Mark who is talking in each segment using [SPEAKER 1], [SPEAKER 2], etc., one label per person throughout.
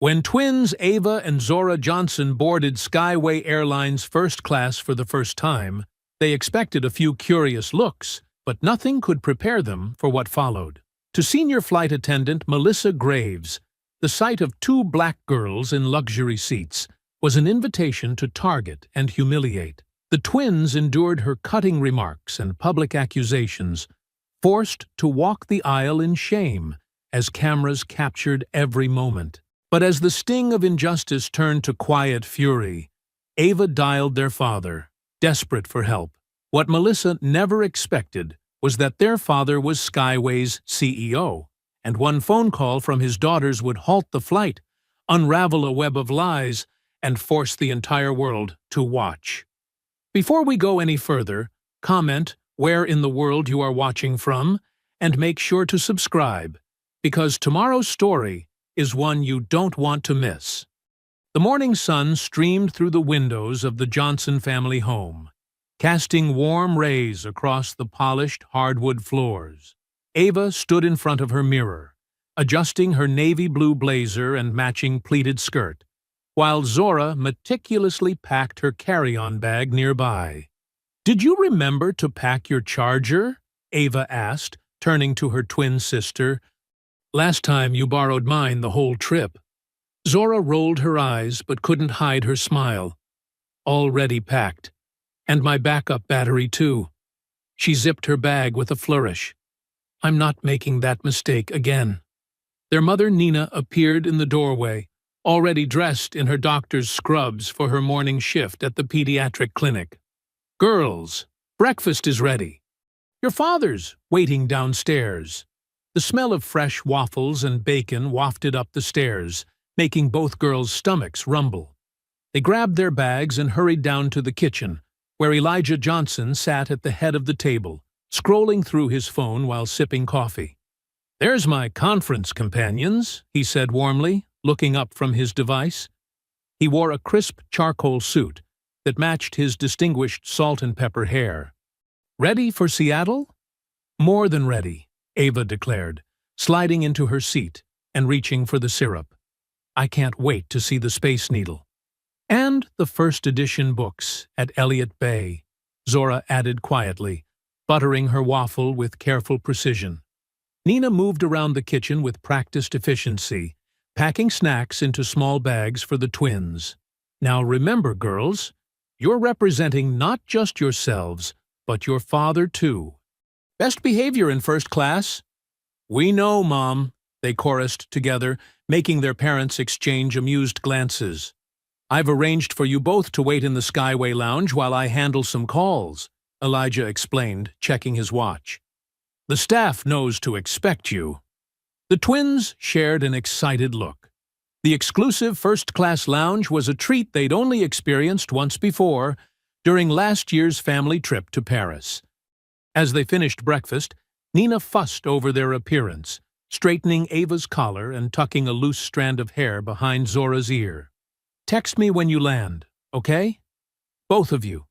[SPEAKER 1] When twins Ava and Zora Johnson boarded Skyway Airlines first class for the first time, they expected a few curious looks, but nothing could prepare them for what followed. To senior flight attendant Melissa Graves, the sight of two black girls in luxury seats was an invitation to target and humiliate. The twins endured her cutting remarks and public accusations, forced to walk the aisle in shame as cameras captured every moment. But as the sting of injustice turned to quiet fury, Ava dialed their father, desperate for help. What Melissa never expected was that their father was Skyway's CEO, and one phone call from his daughters would halt the flight, unravel a web of lies, and force the entire world to watch. Before we go any further, comment where in the world you are watching from, and make sure to subscribe, because tomorrow's story is one you don't want to miss. The morning sun streamed through the windows of the Johnson family home, casting warm rays across the polished hardwood floors. Ava stood in front of her mirror, adjusting her navy blue blazer and matching pleated skirt, while Zora meticulously packed her carry-on bag nearby. "Did you remember to pack your charger?" Ava asked, turning to her twin sister. "Last time you borrowed mine the whole trip." Zora rolled her eyes but couldn't hide her smile. "Already packed. And my backup battery, too." She zipped her bag with a flourish. "I'm not making that mistake again." Their mother Nina appeared in the doorway, already dressed in her doctor's scrubs for her morning shift at the pediatric clinic. "Girls, breakfast is ready. Your father's waiting downstairs." The smell of fresh waffles and bacon wafted up the stairs, making both girls' stomachs rumble. They grabbed their bags and hurried down to the kitchen, where Elijah Johnson sat at the head of the table, scrolling through his phone while sipping coffee. "There's my conference companions," he said warmly, looking up from his device. He wore a crisp charcoal suit that matched his distinguished salt-and-pepper hair. "Ready for Seattle?" "More than ready," Ava declared, sliding into her seat and reaching for the syrup. "I can't wait to see the Space Needle." "And the first edition books at Elliott Bay," Zora added quietly, buttering her waffle with careful precision. Nina moved around the kitchen with practiced efficiency, packing snacks into small bags for the twins. "Now remember, girls, you're representing not just yourselves, but your father, too. Best behavior in first class." "We know, Mom," they chorused together, making their parents exchange amused glances. "I've arranged for you both to wait in the Skyway Lounge while I handle some calls," Elijah explained, checking his watch. "The staff knows to expect you." The twins shared an excited look. The exclusive first-class lounge was a treat they'd only experienced once before, during last year's family trip to Paris. As they finished breakfast, Nina fussed over their appearance, straightening Ava's collar and tucking a loose strand of hair behind Zora's ear. "Text me when you land, okay? Both of you."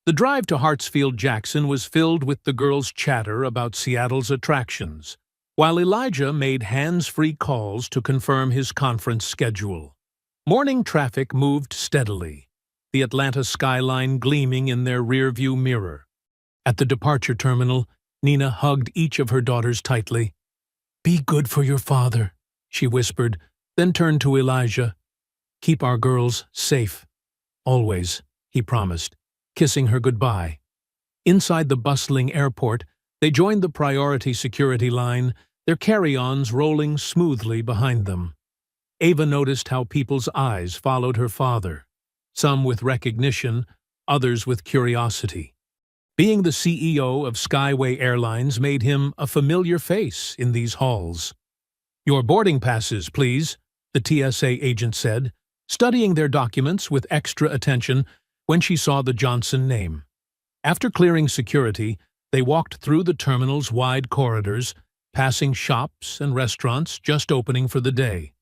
[SPEAKER 1] The drive to Hartsfield-Jackson was filled with the girls' chatter about Seattle's attractions, while Elijah made hands-free calls to confirm his conference schedule. Morning traffic moved steadily, the Atlanta skyline gleaming in their rearview mirror. At the departure terminal, Nina hugged each of her daughters tightly. "Be good for your father," she whispered, then turned to Elijah. "Keep our girls safe. Always," he promised, kissing her goodbye. Inside the bustling airport, they joined the priority security line, their carry-ons rolling smoothly behind them. Ava noticed how people's eyes followed her father, some with recognition, others with curiosity. Being the CEO of Skyway Airlines made him a familiar face in these halls. "Your boarding passes, please," the TSA agent said, studying their documents with extra attention when she saw the Johnson name. After clearing security, they walked through the terminal's wide corridors, passing shops and restaurants just opening for the day.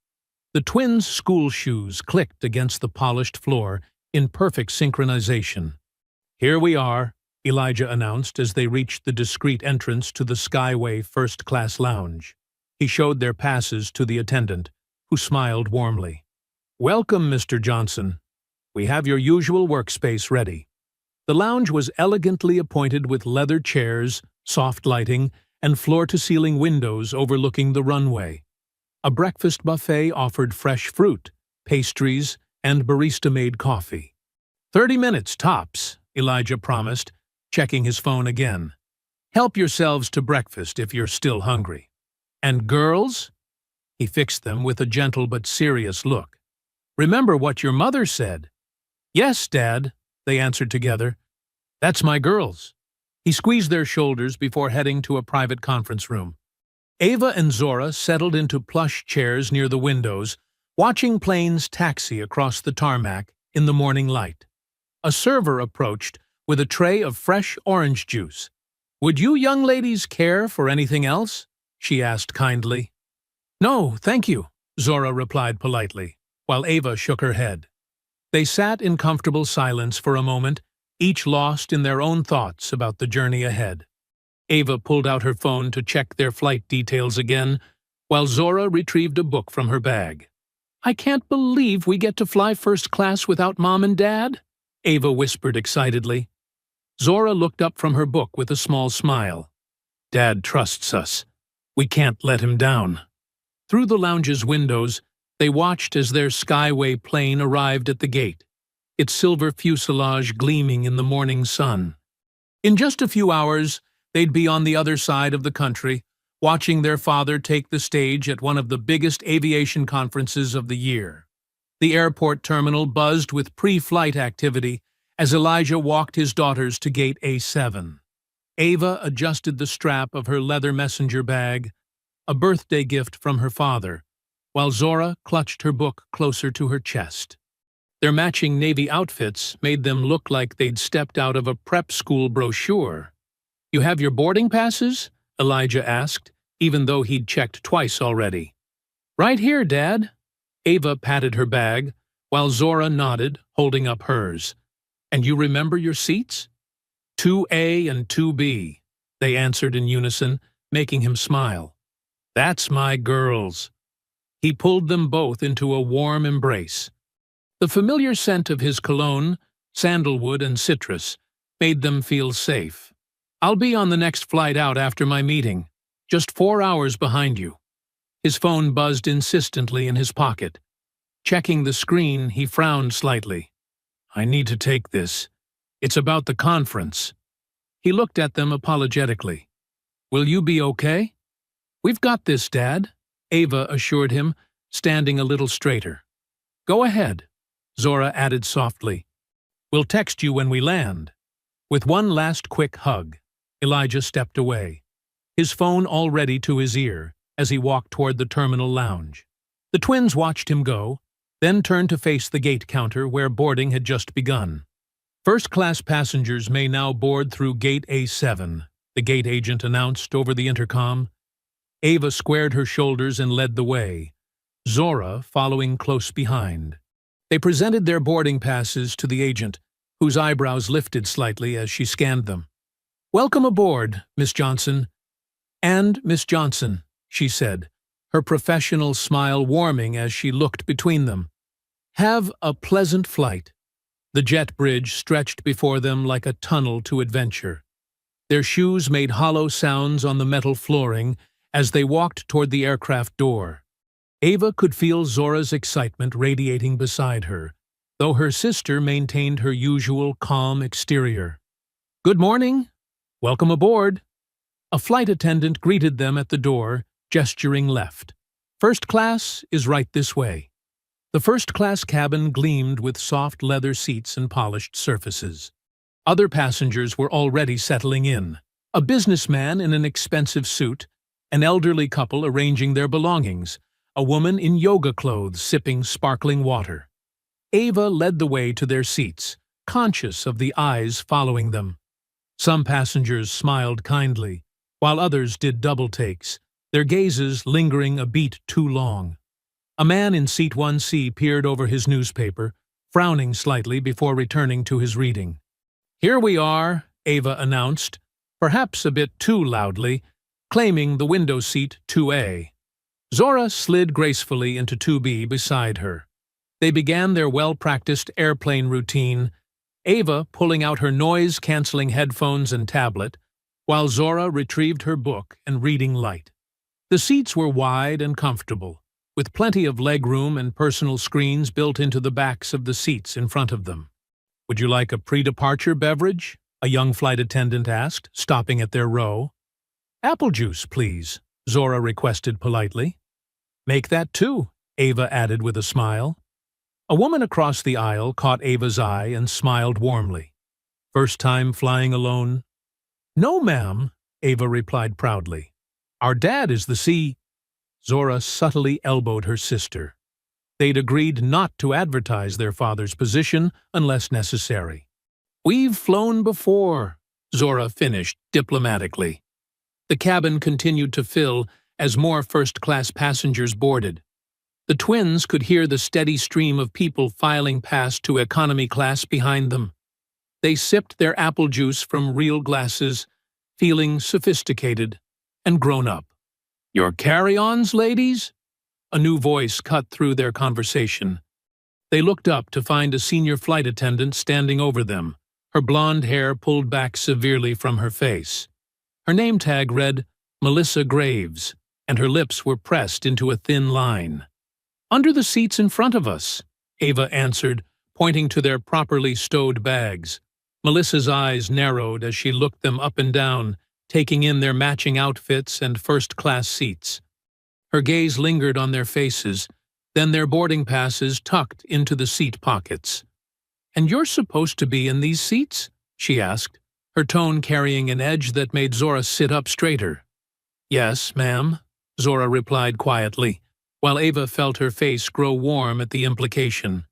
[SPEAKER 1] The twins' school shoes clicked against the polished floor in perfect synchronization. "Here we are," Elijah announced as they reached the discreet entrance to the Skyway first-class lounge. He showed their passes to the attendant, who smiled warmly. "Welcome, Mr. Johnson. We have your usual workspace ready." The lounge was elegantly appointed with leather chairs, soft lighting, and floor-to-ceiling windows overlooking the runway. A breakfast buffet offered fresh fruit, pastries, and barista-made coffee. 30 minutes tops, Elijah promised, checking his phone again. "Help yourselves to breakfast if you're still hungry. And girls?" He fixed them with a gentle but serious look. "Remember what your mother said." "Yes, Dad," they answered together. "That's my girls." He squeezed their shoulders before heading to a private conference room. Ava and Zora settled into plush chairs near the windows, watching planes taxi across the tarmac in the morning light. A server approached with a tray of fresh orange juice. "Would you young ladies care for anything else?" she asked kindly. "No, thank you," Zora replied politely, while Ava shook her head. They sat in comfortable silence for a moment, each lost in their own thoughts about the journey ahead. Ava pulled out her phone to check their flight details again, while Zora retrieved a book from her bag. "I can't believe we get to fly first class without Mom and Dad," Ava whispered excitedly. Zora looked up from her book with a small smile. "Dad trusts us. We can't let him down." Through the lounge's windows, they watched as their Skyway plane arrived at the gate, its silver fuselage gleaming in the morning sun. In just a few hours, they'd be on the other side of the country, watching their father take the stage at one of the biggest aviation conferences of the year. The airport terminal buzzed with pre-flight activity as Elijah walked his daughters to Gate A7. Ava adjusted the strap of her leather messenger bag, a birthday gift from her father, while Zora clutched her book closer to her chest. Their matching Navy outfits made them look like they'd stepped out of a prep school brochure. "You have your boarding passes?" Elijah asked, even though he'd checked twice already. "Right here, Dad." Ava patted her bag, while Zora nodded, holding up hers. "And you remember your seats?" "2A and 2B, they answered in unison, making him smile. "That's my girls." He pulled them both into a warm embrace. The familiar scent of his cologne, sandalwood and citrus, made them feel safe. "I'll be on the next flight out after my meeting, just 4 hours behind you." His phone buzzed insistently in his pocket. Checking the screen, he frowned slightly. "I need to take this. It's about the conference." He looked at them apologetically. "Will you be okay?" "We've got this, Dad," Ava assured him, standing a little straighter. "Go ahead," Zora added softly. "We'll text you when we land." With one last quick hug, Elijah stepped away, his phone already to his ear as he walked toward the terminal lounge. The twins watched him go, then turned to face the gate counter where boarding had just begun. "First-class passengers may now board through Gate A7, the gate agent announced over the intercom. Ava squared her shoulders and led the way, Zora following close behind. They presented their boarding passes to the agent, whose eyebrows lifted slightly as she scanned them. "Welcome aboard, Miss Johnson." "And Miss Johnson," she said, her professional smile warming as she looked between them. "Have a pleasant flight." The jet bridge stretched before them like a tunnel to adventure. Their shoes made hollow sounds on the metal flooring as they walked toward the aircraft door. Ava could feel Zora's excitement radiating beside her, though her sister maintained her usual calm exterior. "Good morning. Welcome aboard." A flight attendant greeted them at the door, gesturing left. "First class is right this way." The first-class cabin gleamed with soft leather seats and polished surfaces. Other passengers were already settling in. A businessman in an expensive suit, an elderly couple arranging their belongings, a woman in yoga clothes sipping sparkling water. Ava led the way to their seats, conscious of the eyes following them. Some passengers smiled kindly, while others did double takes, their gazes lingering a beat too long. A man in seat 1C peered over his newspaper, frowning slightly before returning to his reading. "Here we are," Ava announced, perhaps a bit too loudly, claiming the window seat 2A. Zora slid gracefully into 2B beside her. They began their well-practiced airplane routine, Ava pulling out her noise-canceling headphones and tablet, while Zora retrieved her book and reading light. The seats were wide and comfortable, with plenty of legroom and personal screens built into the backs of the seats in front of them. "Would you like a pre-departure beverage?" a young flight attendant asked, stopping at their row. "Apple juice, please," Zora requested politely. "Make that too," Ava added with a smile. A woman across the aisle caught Ava's eye and smiled warmly. "First time flying alone?" "No, ma'am," Ava replied proudly. "Our dad is the C." Zora subtly elbowed her sister. They'd agreed not to advertise their father's position unless necessary. "We've flown before," Zora finished diplomatically. The cabin continued to fill as more first-class passengers boarded. The twins could hear the steady stream of people filing past to economy class behind them. They sipped their apple juice from real glasses, feeling sophisticated and grown up. "Your carry-ons, ladies?" A new voice cut through their conversation. They looked up to find a senior flight attendant standing over them, her blonde hair pulled back severely from her face. Her name tag read Melissa Graves, and her lips were pressed into a thin line. "Under the seats in front of us," Ava answered, pointing to their properly stowed bags. Melissa's eyes narrowed as she looked them up and down, taking in their matching outfits and first-class seats. Her gaze lingered on their faces, then their boarding passes tucked into the seat pockets. "And you're supposed to be in these seats?" she asked, her tone carrying an edge that made Zora sit up straighter. "Yes, ma'am," Zora replied quietly, while Ava felt her face grow warm at the implication.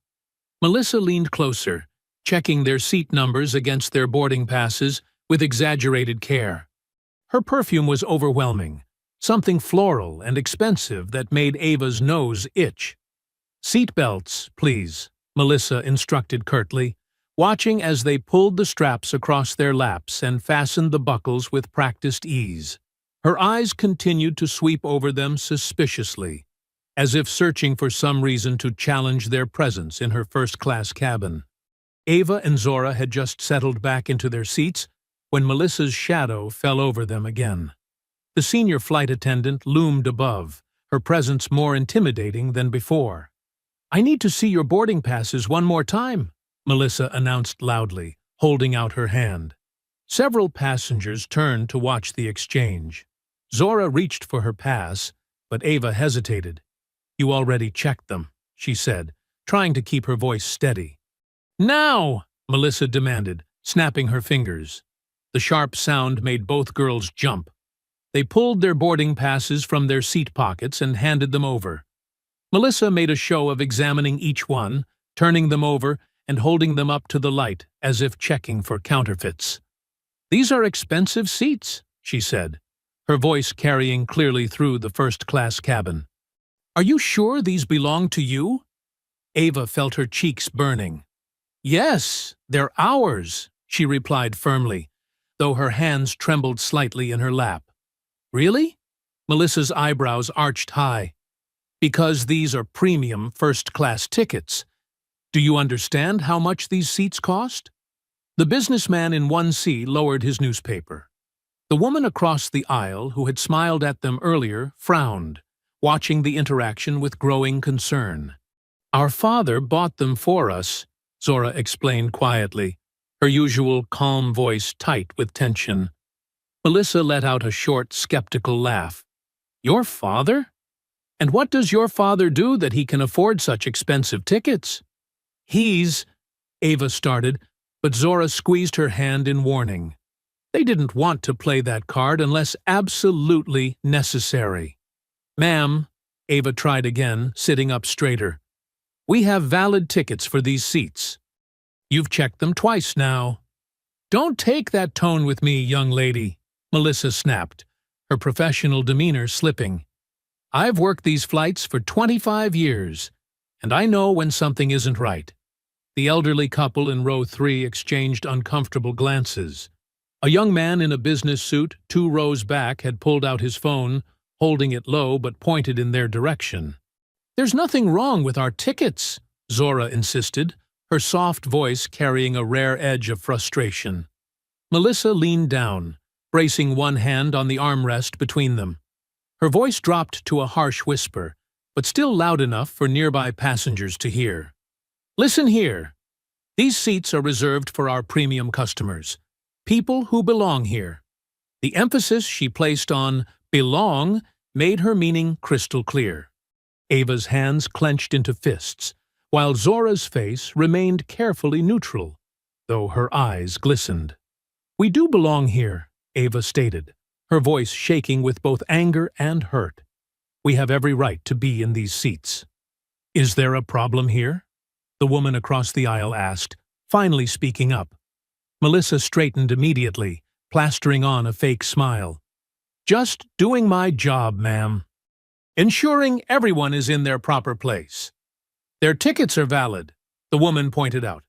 [SPEAKER 1] Melissa leaned closer, checking their seat numbers against their boarding passes with exaggerated care. Her perfume was overwhelming, something floral and expensive that made Ava's nose itch. "Seat belts, please," Melissa instructed curtly, watching as they pulled the straps across their laps and fastened the buckles with practiced ease. Her eyes continued to sweep over them suspiciously, as if searching for some reason to challenge their presence in her first-class cabin. Ava and Zora had just settled back into their seats when Melissa's shadow fell over them again. The senior flight attendant loomed above, her presence more intimidating than before. "I need to see your boarding passes one more time," Melissa announced loudly, holding out her hand. Several passengers turned to watch the exchange. Zora reached for her pass, but Ava hesitated. "You already checked them," she said, trying to keep her voice steady. "Now!" Melissa demanded, snapping her fingers. The sharp sound made both girls jump. They pulled their boarding passes from their seat pockets and handed them over. Melissa made a show of examining each one, turning them over and holding them up to the light as if checking for counterfeits. "These are expensive seats," she said, her voice carrying clearly through the first-class cabin. "Are you sure these belong to you?" Ava felt her cheeks burning. "Yes, they're ours," she replied firmly, though her hands trembled slightly in her lap. "Really?" Melissa's eyebrows arched high. "Because these are premium first-class tickets. Do you understand how much these seats cost?" The businessman in 1C lowered his newspaper. The woman across the aisle, who had smiled at them earlier, frowned, watching the interaction with growing concern. "Our father bought them for us," Zora explained quietly, her usual calm voice tight with tension. Melissa let out a short, skeptical laugh. "Your father? And what does your father do that he can afford such expensive tickets?" "He's—" Ava started, but Zora squeezed her hand in warning. They didn't want to play that card unless absolutely necessary. "Ma'am," Ava tried again, sitting up straighter. "We have valid tickets for these seats. You've checked them twice now." "Don't take that tone with me, young lady," Melissa snapped, her professional demeanor slipping. "I've worked these flights for 25 years, and I know when something isn't right." The elderly couple in row 3 exchanged uncomfortable glances. A young man in a business suit 2 rows back had pulled out his phone, holding it low but pointed in their direction. "There's nothing wrong with our tickets," Zora insisted, her soft voice carrying a rare edge of frustration. Melissa leaned down, bracing one hand on the armrest between them. Her voice dropped to a harsh whisper, but still loud enough for nearby passengers to hear. Listen here. These seats are reserved for our premium customers, people who belong here. The emphasis she placed on belong made her meaning crystal clear. Ava's hands clenched into fists, while Zora's face remained carefully neutral, though her eyes glistened. We do belong here, Ava stated, her voice shaking with both anger and hurt. We have every right to be in these seats. Is there a problem here? The woman across the aisle asked, finally speaking up. Melissa straightened immediately, plastering on a fake smile. Just doing my job, ma'am. Ensuring everyone is in their proper place. Their tickets are valid, the woman pointed out.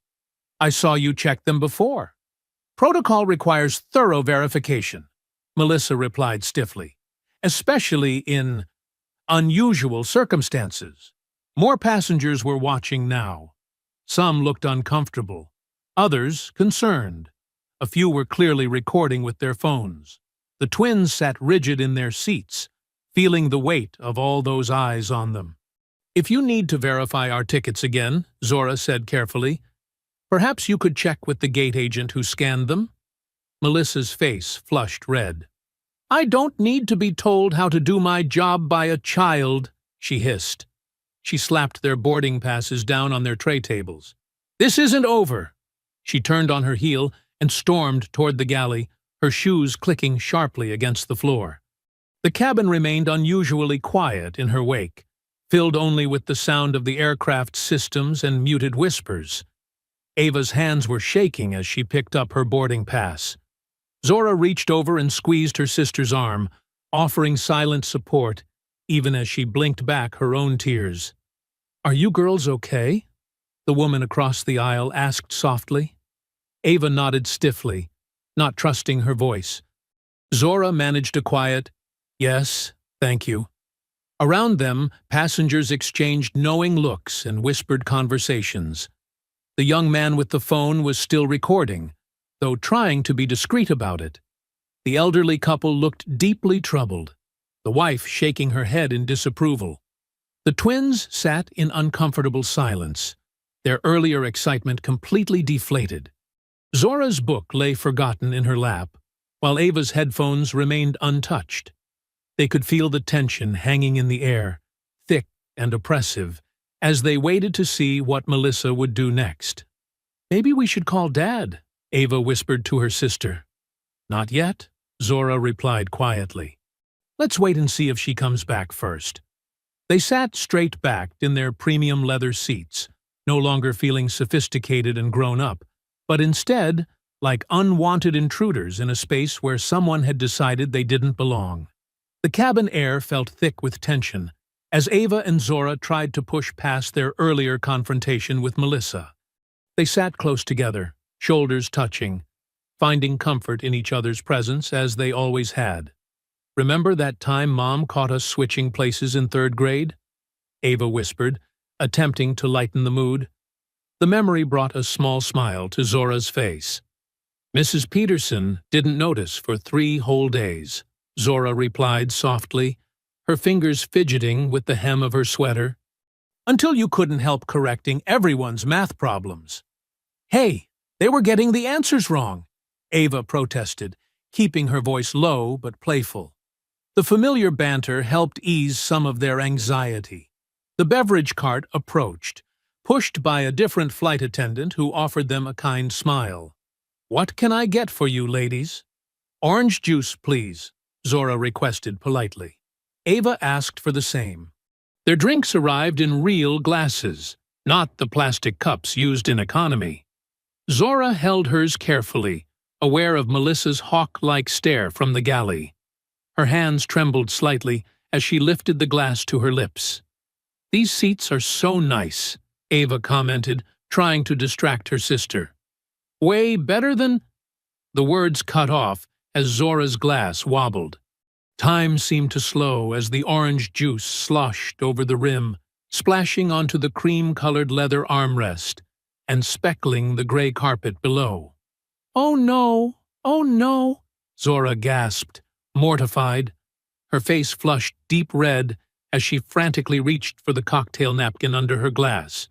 [SPEAKER 1] I saw you check them before. Protocol requires thorough verification, Melissa replied stiffly, especially in unusual circumstances. More passengers were watching now. Some looked uncomfortable, others concerned. A few were clearly recording with their phones. The twins sat rigid in their seats, feeling the weight of all those eyes on them. If you need to verify our tickets again, Zora said carefully, perhaps you could check with the gate agent who scanned them? Melissa's face flushed red. I don't need to be told how to do my job by a child, she hissed. She slapped their boarding passes down on their tray tables. This isn't over. She turned on her heel and stormed toward the galley, her shoes clicking sharply against the floor. The cabin remained unusually quiet in her wake, filled only with the sound of the aircraft's systems and muted whispers. Ava's hands were shaking as she picked up her boarding pass. Zora reached over and squeezed her sister's arm, offering silent support, even as she blinked back her own tears. Are you girls okay? The woman across the aisle asked softly. Ava nodded stiffly, not trusting her voice. Zora managed a quiet, yes, thank you. Around them, passengers exchanged knowing looks and whispered conversations. The young man with the phone was still recording, though trying to be discreet about it. The elderly couple looked deeply troubled, the wife shaking her head in disapproval. The twins sat in uncomfortable silence, their earlier excitement completely deflated. Zora's book lay forgotten in her lap, while Ava's headphones remained untouched. They could feel the tension hanging in the air, thick and oppressive, as they waited to see what Melissa would do next. Maybe we should call Dad, Ava whispered to her sister. Not yet, Zora replied quietly. Let's wait and see if she comes back first. They sat straight-backed in their premium leather seats, no longer feeling sophisticated and grown up, but instead like unwanted intruders in a space where someone had decided they didn't belong. The cabin air felt thick with tension as Ava and Zora tried to push past their earlier confrontation with Melissa. They sat close together, shoulders touching, finding comfort in each other's presence as they always had. Remember that time Mom caught us switching places in 3rd grade? Ava whispered, attempting to lighten the mood. The memory brought a small smile to Zora's face. Mrs. Peterson didn't notice for 3 whole days, Zora replied softly, her fingers fidgeting with the hem of her sweater. Until you couldn't help correcting everyone's math problems. Hey, they were getting the answers wrong, Ava protested, keeping her voice low but playful. The familiar banter helped ease some of their anxiety. The beverage cart approached, pushed by a different flight attendant who offered them a kind smile. What can I get for you, ladies? Orange juice, please, Zora requested politely. Ava asked for the same. Their drinks arrived in real glasses, not the plastic cups used in economy. Zora held hers carefully, aware of Melissa's hawk-like stare from the galley. Her hands trembled slightly as she lifted the glass to her lips. These seats are so nice, Ava commented, trying to distract her sister. Way better than… The words cut off as Zora's glass wobbled. Time seemed to slow as the orange juice sloshed over the rim, splashing onto the cream-colored leather armrest and speckling the gray carpet below. "Oh no! Oh no!" Zora gasped, mortified. Her face flushed deep red as she frantically reached for the cocktail napkin under her glass.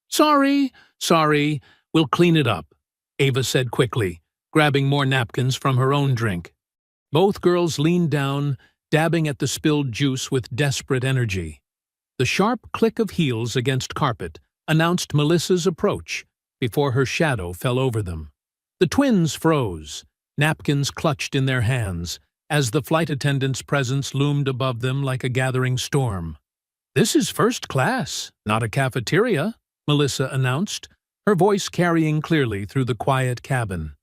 [SPEAKER 1] "Sorry, sorry, we'll clean it up," Ava said quickly, grabbing more napkins from her own drink. Both girls leaned down, dabbing at the spilled juice with desperate energy. The sharp click of heels against carpet announced Melissa's approach before her shadow fell over them. The twins froze, napkins clutched in their hands, as the flight attendant's presence loomed above them like a gathering storm. "This is first class, not a cafeteria," Melissa announced, her voice carrying clearly through the quiet cabin.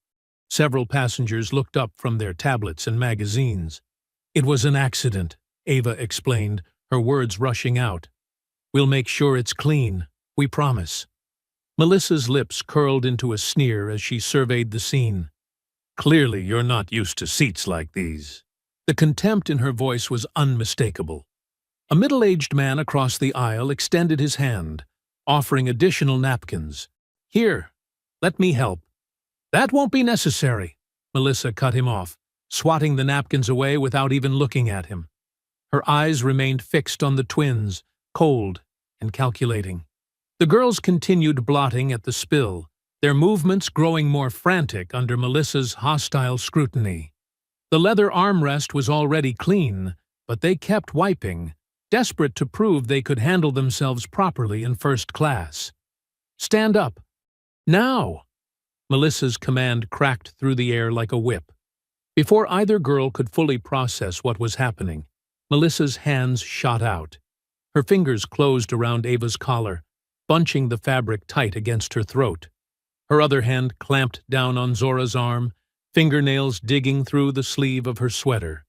[SPEAKER 1] Several passengers looked up from their tablets and magazines. "It was an accident," Ava explained, her words rushing out. "We'll make sure it's clean, we promise." Melissa's lips curled into a sneer as she surveyed the scene. "Clearly you're not used to seats like these." The contempt in her voice was unmistakable. A middle-aged man across the aisle extended his hand, offering additional napkins. "Here, let me help." "That won't be necessary," Melissa cut him off, swatting the napkins away without even looking at him. Her eyes remained fixed on the twins, cold and calculating. The girls continued blotting at the spill, their movements growing more frantic under Melissa's hostile scrutiny. The leather armrest was already clean, but they kept wiping, desperate to prove they could handle themselves properly in first class. "Stand up. Now!" Melissa's command cracked through the air like a whip. Before either girl could fully process what was happening, Melissa's hands shot out. Her fingers closed around Ava's collar, bunching the fabric tight against her throat. Her other hand clamped down on Zora's arm, fingernails digging through the sleeve of her sweater.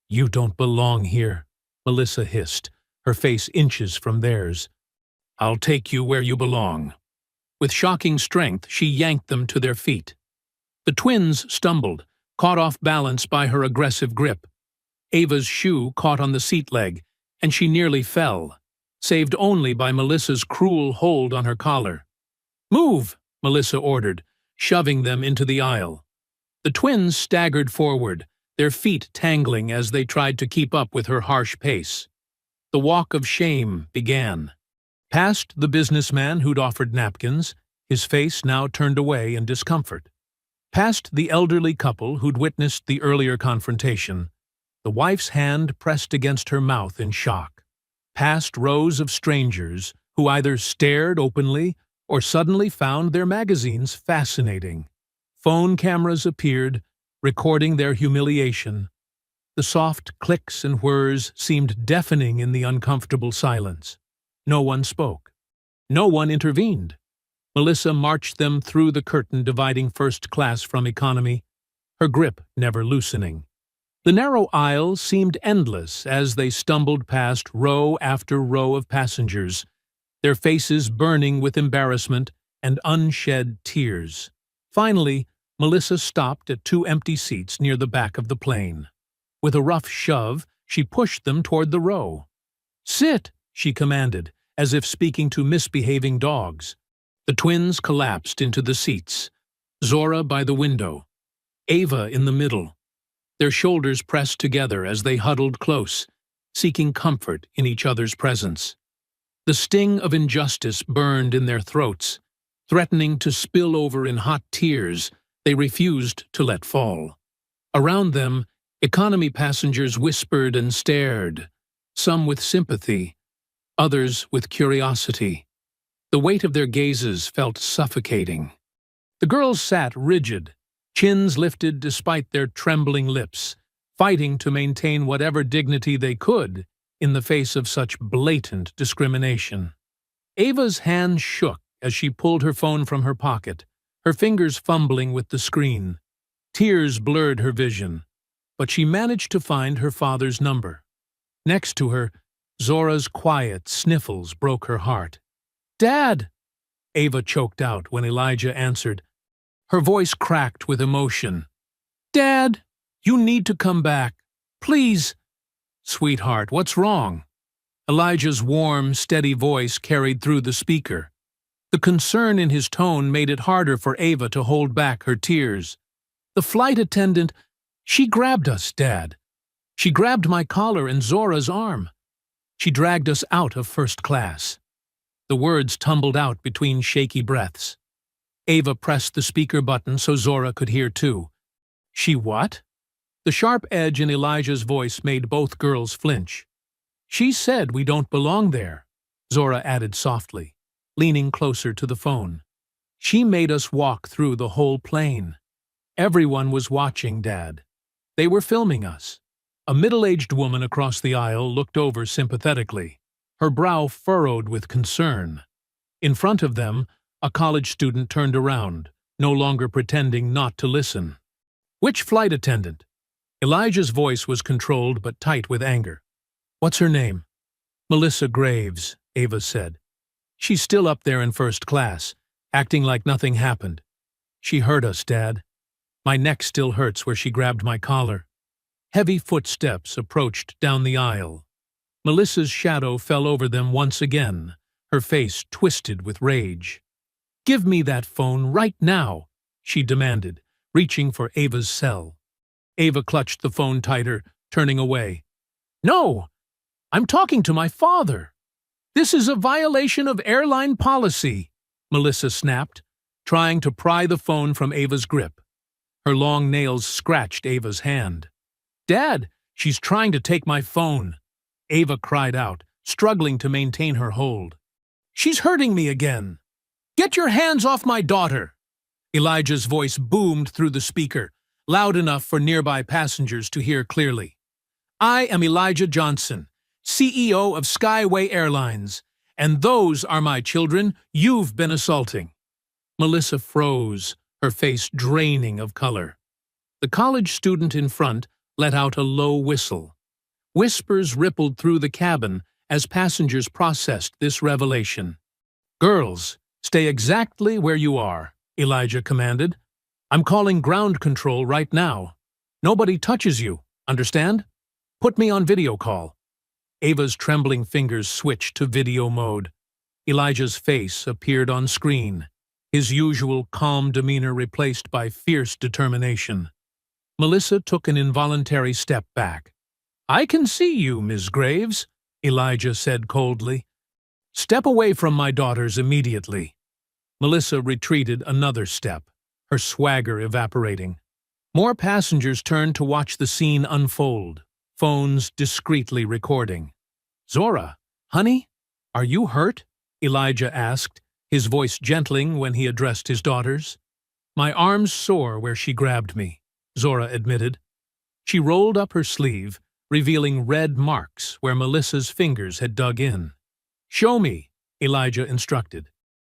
[SPEAKER 1] "You don't belong here," Melissa hissed, her face inches from theirs. "I'll take you where you belong." With shocking strength, she yanked them to their feet. The twins stumbled, caught off balance by her aggressive grip. Ava's shoe caught on the seat leg, and she nearly fell, saved only by Melissa's cruel hold on her collar. "Move!" Melissa ordered, shoving them into the aisle. The twins staggered forward, their feet tangling as they tried to keep up with her harsh pace. The walk of shame began. Past the businessman who'd offered napkins, his face now turned away in discomfort. Past the elderly couple who'd witnessed the earlier confrontation, the wife's hand pressed against her mouth in shock. Past rows of strangers who either stared openly or suddenly found their magazines fascinating. Phone cameras appeared, recording their humiliation. The soft clicks and whirs seemed deafening in the uncomfortable silence. No one spoke. No one intervened. Melissa marched them through the curtain dividing first class from economy, her grip never loosening. The narrow aisle seemed endless as they stumbled past row after row of passengers, their faces burning with embarrassment and unshed tears. Finally, Melissa stopped at 2 empty seats near the back of the plane. With a rough shove, she pushed them toward the row. "Sit," she commanded, as if speaking to misbehaving dogs. The twins collapsed into the seats, Zora by the window, Ava in the middle, their shoulders pressed together as they huddled close, seeking comfort in each other's presence. The sting of injustice burned in their throats, threatening to spill over in hot tears they refused to let fall. Around them, economy passengers whispered and stared, some with sympathy, others with curiosity. The weight of their gazes felt suffocating. The girls sat rigid, chins lifted despite their trembling lips, fighting to maintain whatever dignity they could in the face of such blatant discrimination. Ava's hand shook as she pulled her phone from her pocket, her fingers fumbling with the screen. Tears blurred her vision, but she managed to find her father's number. Next to her, Zora's quiet sniffles broke her heart. "Dad!" Ava choked out when Elijah answered. Her voice cracked with emotion. "Dad, you need to come back. Please." "Sweetheart, what's wrong?" Elijah's warm, steady voice carried through the speaker. The concern in his tone made it harder for Ava to hold back her tears. The flight attendant, she grabbed us, Dad. She grabbed my collar and Zora's arm. She dragged us out of first class. The words tumbled out between shaky breaths. Ava pressed the speaker button so Zora could hear too. She what? The sharp edge in Elijah's voice made both girls flinch. She said we don't belong there, Zora added softly, leaning closer to the phone. She made us walk through the whole plane. Everyone was watching, Dad. They were filming us. A middle-aged woman across the aisle looked over sympathetically, her brow furrowed with concern. In front of them, a college student turned around, no longer pretending not to listen. Which flight attendant? Elijah's voice was controlled but tight with anger. What's her name? Melissa Graves, Ava said. She's still up there in first class, acting like nothing happened. She hurt us, Dad. My neck still hurts where she grabbed my collar. Heavy footsteps approached down the aisle. Melissa's shadow fell over them once again, her face twisted with rage. Give me that phone right now, she demanded, reaching for Ava's cell. Ava clutched the phone tighter, turning away. No! I'm talking to my father. This is a violation of airline policy, Melissa snapped, trying to pry the phone from Ava's grip. Her long nails scratched Ava's hand. Dad, she's trying to take my phone, Ava cried out, struggling to maintain her hold. She's hurting me again. Get your hands off my daughter! Elijah's voice boomed through the speaker, loud enough for nearby passengers to hear clearly. I am Elijah Johnson, CEO of Skyway Airlines, and those are my children you've been assaulting. Melissa froze, her face draining of color. The college student in front let out a low whistle. Whispers rippled through the cabin as passengers processed this revelation. Girls, stay exactly where you are, Elijah commanded. I'm calling ground control right now. Nobody touches you, understand? Put me on video call. Ava's trembling fingers switched to video mode. Elijah's face appeared on screen, his usual calm demeanor replaced by fierce determination. Melissa took an involuntary step back. I can see you, Ms. Graves, Elijah said coldly. Step away from my daughters immediately. Melissa retreated another step, her swagger evaporating. More passengers turned to watch the scene unfold, phones discreetly recording. Zora, honey, are you hurt? Elijah asked, his voice gentling when he addressed his daughters. My arm's sore where she grabbed me, Zora admitted. She rolled up her sleeve, revealing red marks where Melissa's fingers had dug in. Show me, Elijah instructed.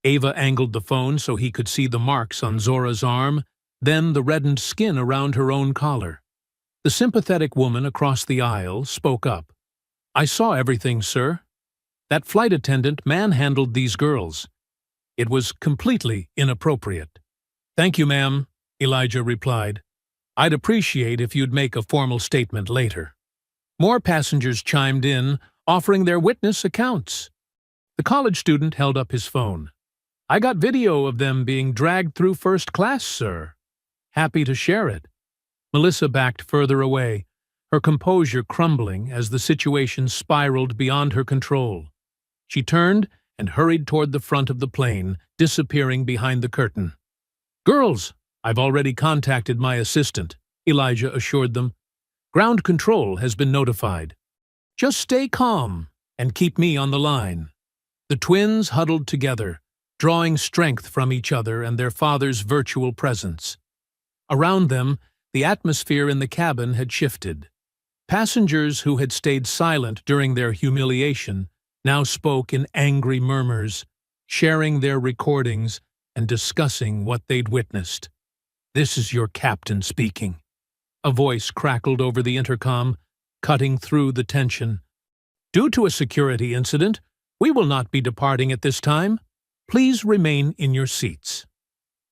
[SPEAKER 1] Ava angled the phone so he could see the marks on Zora's arm, then the reddened skin around her own collar. The sympathetic woman across the aisle spoke up. I saw everything, sir. That flight attendant manhandled these girls. It was completely inappropriate. Thank you, ma'am, Elijah replied. I'd appreciate if you'd make a formal statement later. More passengers chimed in, offering their witness accounts. The college student held up his phone. I got video of them being dragged through first class, sir. Happy to share it. Melissa backed further away, her composure crumbling as the situation spiraled beyond her control. She turned and hurried toward the front of the plane, disappearing behind the curtain. Girls, I've already contacted my assistant, Elijah assured them. Ground control has been notified. Just stay calm and keep me on the line. The twins huddled together, drawing strength from each other and their father's virtual presence. Around them, the atmosphere in the cabin had shifted. Passengers who had stayed silent during their humiliation now spoke in angry murmurs, sharing their recordings and discussing what they'd witnessed. This is your captain speaking. A voice crackled over the intercom, cutting through the tension. Due to a security incident, we will not be departing at this time. Please remain in your seats.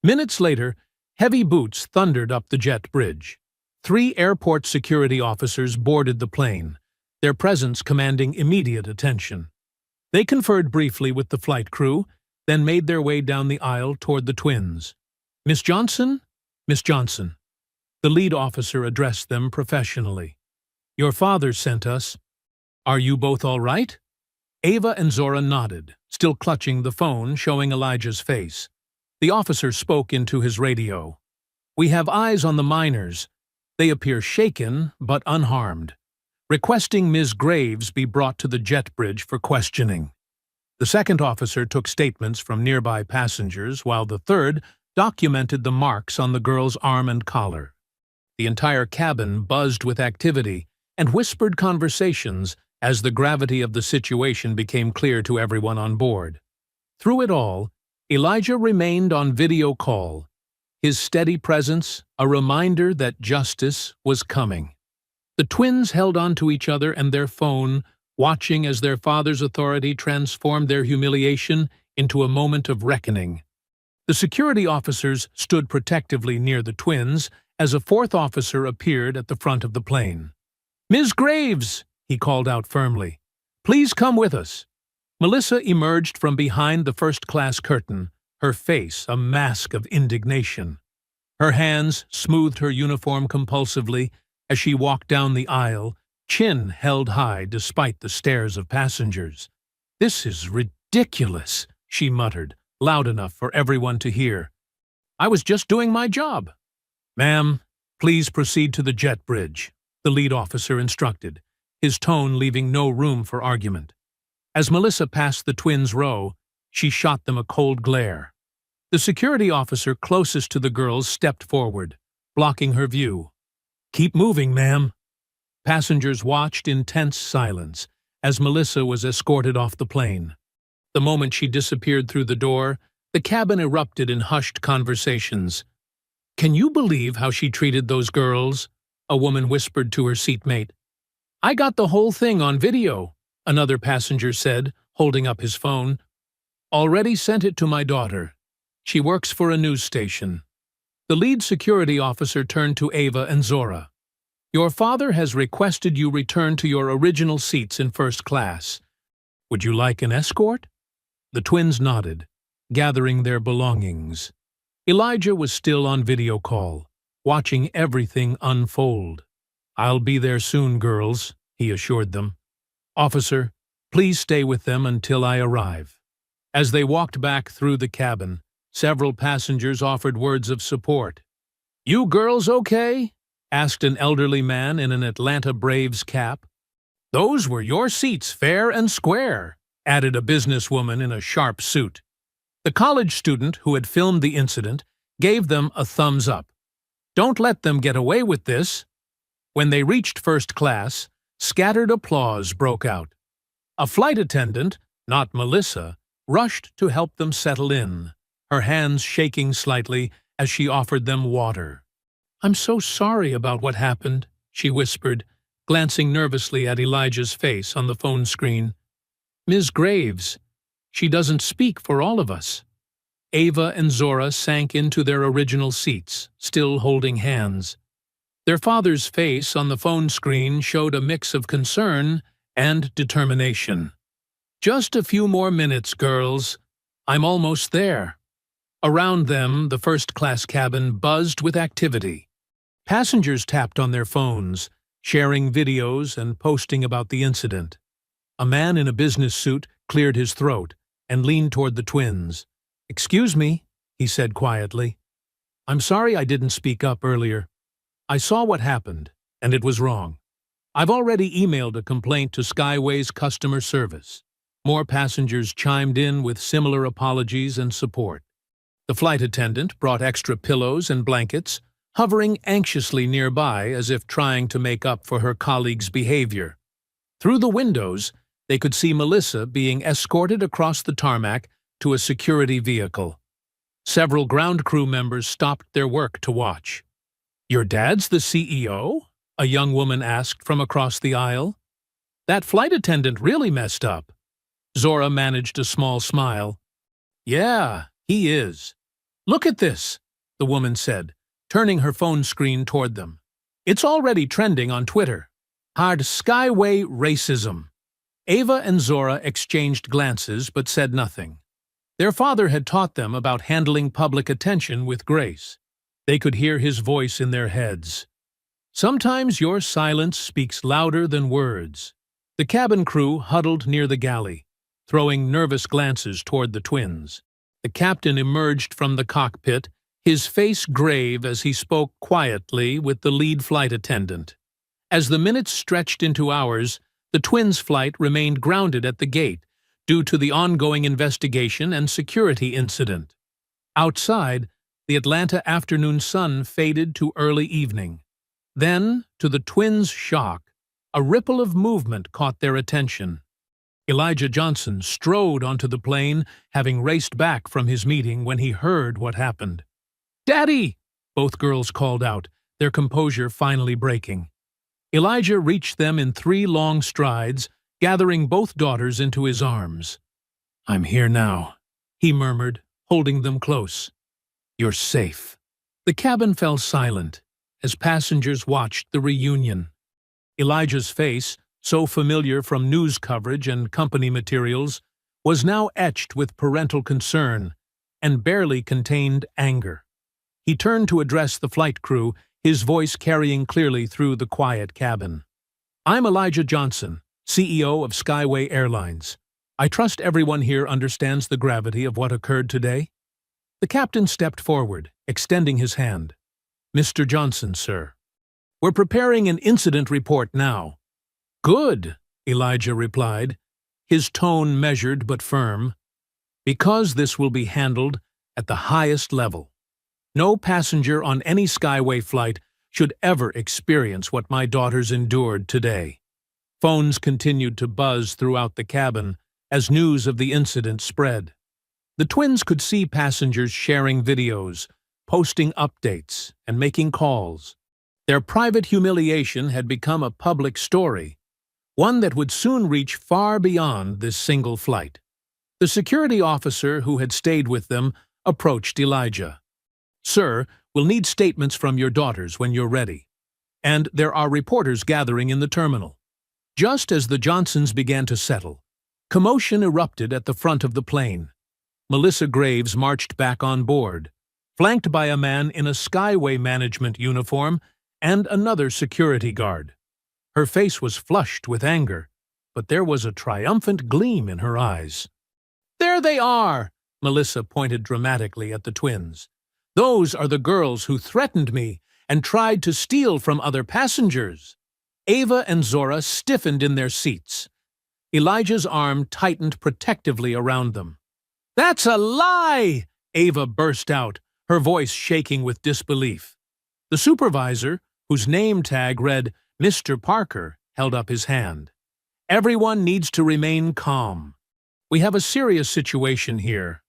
[SPEAKER 1] Minutes later, heavy boots thundered up the jet bridge. 3 airport security officers boarded the plane, their presence commanding immediate attention. They conferred briefly with the flight crew, then made their way down the aisle toward the twins. "Miss Johnson? Miss Johnson." The lead officer addressed them professionally. "Your father sent us. Are you both all right?" Ava and Zora nodded, still clutching the phone showing Elijah's face. The officer spoke into his radio. "We have eyes on the minors. They appear shaken but unharmed. Requesting Ms. Graves be brought to the jet bridge for questioning." The second officer took statements from nearby passengers, while the third documented the marks on the girl's arm and collar. The entire cabin buzzed with activity and whispered conversations as the gravity of the situation became clear to everyone on board. Through it all, Elijah remained on video call, his steady presence a reminder that justice was coming. The twins held on to each other and their phone, watching as their father's authority transformed their humiliation into a moment of reckoning. The security officers stood protectively near the twins as a fourth officer appeared at the front of the plane. "Ms. Graves," he called out firmly, "please come with us." Melissa emerged from behind the first-class curtain, her face a mask of indignation. Her hands smoothed her uniform compulsively as she walked down the aisle, chin held high despite the stares of passengers. "This is ridiculous," she muttered, loud enough for everyone to hear. "I was just doing my job." "Ma'am, please proceed to the jet bridge," the lead officer instructed, his tone leaving no room for argument. As Melissa passed the twins' row, she shot them a cold glare. The security officer closest to the girls stepped forward, blocking her view. "Keep moving, ma'am." Passengers watched in tense silence as Melissa was escorted off the plane. The moment she disappeared through the door, the cabin erupted in hushed conversations. "Can you believe how she treated those girls?" a woman whispered to her seatmate. "I got the whole thing on video," another passenger said, holding up his phone. "Already sent it to my daughter. She works for a news station." The lead security officer turned to Ava and Zora. "Your father has requested you return to your original seats in first class. Would you like an escort?" The twins nodded, gathering their belongings. Elijah was still on video call, watching everything unfold. "I'll be there soon, girls," he assured them. "Officer, please stay with them until I arrive." As they walked back through the cabin, several passengers offered words of support. "You girls okay?" asked an elderly man in an Atlanta Braves cap. "Those were your seats, fair and square," added a businesswoman in a sharp suit. The college student who had filmed the incident gave them a thumbs up. "Don't let them get away with this." When they reached first class, scattered applause broke out. A flight attendant, not Melissa, rushed to help them settle in, her hands shaking slightly as she offered them water. "I'm so sorry about what happened," she whispered, glancing nervously at Elijah's face on the phone screen. "Ms. Graves, she doesn't speak for all of us." Ava and Zora sank into their original seats, still holding hands. Their father's face on the phone screen showed a mix of concern and determination. "Just a few more minutes, girls. I'm almost there." Around them, the first-class cabin buzzed with activity. Passengers tapped on their phones, sharing videos and posting about the incident. A man in a business suit cleared his throat and leaned toward the twins. "Excuse me," he said quietly. "I'm sorry I didn't speak up earlier. I saw what happened, and it was wrong. I've already emailed a complaint to Skyway's customer service." More passengers chimed in with similar apologies and support. The flight attendant brought extra pillows and blankets, hovering anxiously nearby as if trying to make up for her colleagues' behavior. Through the windows, they could see Melissa being escorted across the tarmac to a security vehicle. Several ground crew members stopped their work to watch. "Your dad's the CEO?" a young woman asked from across the aisle. "That flight attendant really messed up." Zora managed a small smile. "Yeah, he is. Look at this," the woman said, turning her phone screen toward them. "It's already trending on Twitter." Hard Skyway racism. Ava and Zora exchanged glances but said nothing. Their father had taught them about handling public attention with grace. They could hear his voice in their heads. Sometimes your silence speaks louder than words. The cabin crew huddled near the galley, throwing nervous glances toward the twins. The captain emerged from the cockpit, his face grave as he spoke quietly with the lead flight attendant. As the minutes stretched into hours, the twins' flight remained grounded at the gate due to the ongoing investigation and security incident. Outside, the Atlanta afternoon sun faded to early evening. Then, to the twins' shock, a ripple of movement caught their attention. Elijah Johnson strode onto the plane, having raced back from his meeting when he heard what happened. "Daddy!" both girls called out, their composure finally breaking. Elijah reached them in 3 long strides, gathering both daughters into his arms. "I'm here now," he murmured, holding them close. "You're safe." The cabin fell silent as passengers watched the reunion. Elijah's face, so familiar from news coverage and company materials, was now etched with parental concern and barely contained anger. He turned to address the flight crew, his voice carrying clearly through the quiet cabin. "I'm Elijah Johnson, CEO of Skyway Airlines. I trust everyone here understands the gravity of what occurred today." The captain stepped forward, extending his hand. "Mr. Johnson, sir. We're preparing an incident report now." "Good," Elijah replied, his tone measured but firm. "Because this will be handled at the highest level. No passenger on any Skyway flight should ever experience what my daughters endured today." Phones continued to buzz throughout the cabin as news of the incident spread. The twins could see passengers sharing videos, posting updates, and making calls. Their private humiliation had become a public story, one that would soon reach far beyond this single flight. The security officer who had stayed with them approached Elijah. "Sir, we'll need statements from your daughters when you're ready. And there are reporters gathering in the terminal." Just as the Johnsons began to settle, commotion erupted at the front of the plane. Melissa Graves marched back on board, flanked by a man in a Skyway management uniform and another security guard. Her face was flushed with anger, but there was a triumphant gleam in her eyes. "There they are!" Melissa pointed dramatically at the twins. "Those are the girls who threatened me and tried to steal from other passengers." Ava and Zora stiffened in their seats. Elijah's arm tightened protectively around them. "That's a lie!" Ava burst out, her voice shaking with disbelief. The supervisor, whose name tag read Mr. Parker, held up his hand. "Everyone needs to remain calm. We have a serious situation here."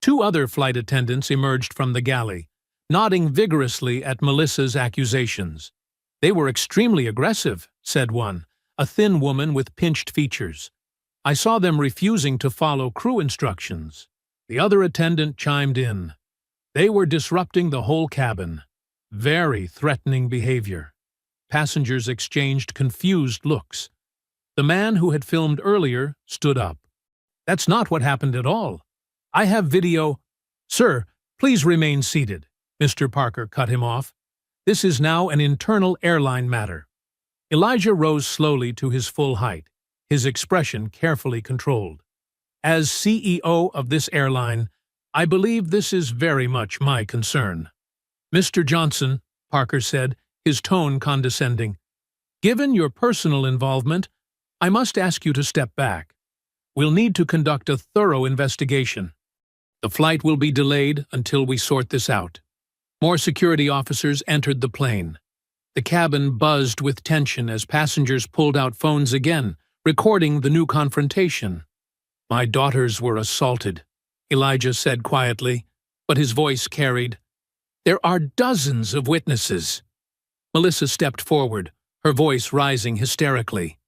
[SPEAKER 1] 2 other flight attendants emerged from the galley, nodding vigorously at Melissa's accusations. "They were extremely aggressive," said one, a thin woman with pinched features. "I saw them refusing to follow crew instructions." The other attendant chimed in. "They were disrupting the whole cabin. Very threatening behavior." Passengers exchanged confused looks. The man who had filmed earlier stood up. "That's not what happened at all. I have video." "Sir, please remain seated," Mr. Parker cut him off. "This is now an internal airline matter." Elijah rose slowly to his full height, his expression carefully controlled. "As CEO of this airline, I believe this is very much my concern." "Mr. Johnson," Parker said, his tone condescending, "given your personal involvement, I must ask you to step back. We'll need to conduct a thorough investigation. The flight will be delayed until we sort this out." More security officers entered the plane. The cabin buzzed with tension as passengers pulled out phones again, recording the new confrontation. "My daughters were assaulted," Elijah said quietly, but his voice carried. "There are dozens of witnesses." Melissa stepped forward, her voice rising hysterically.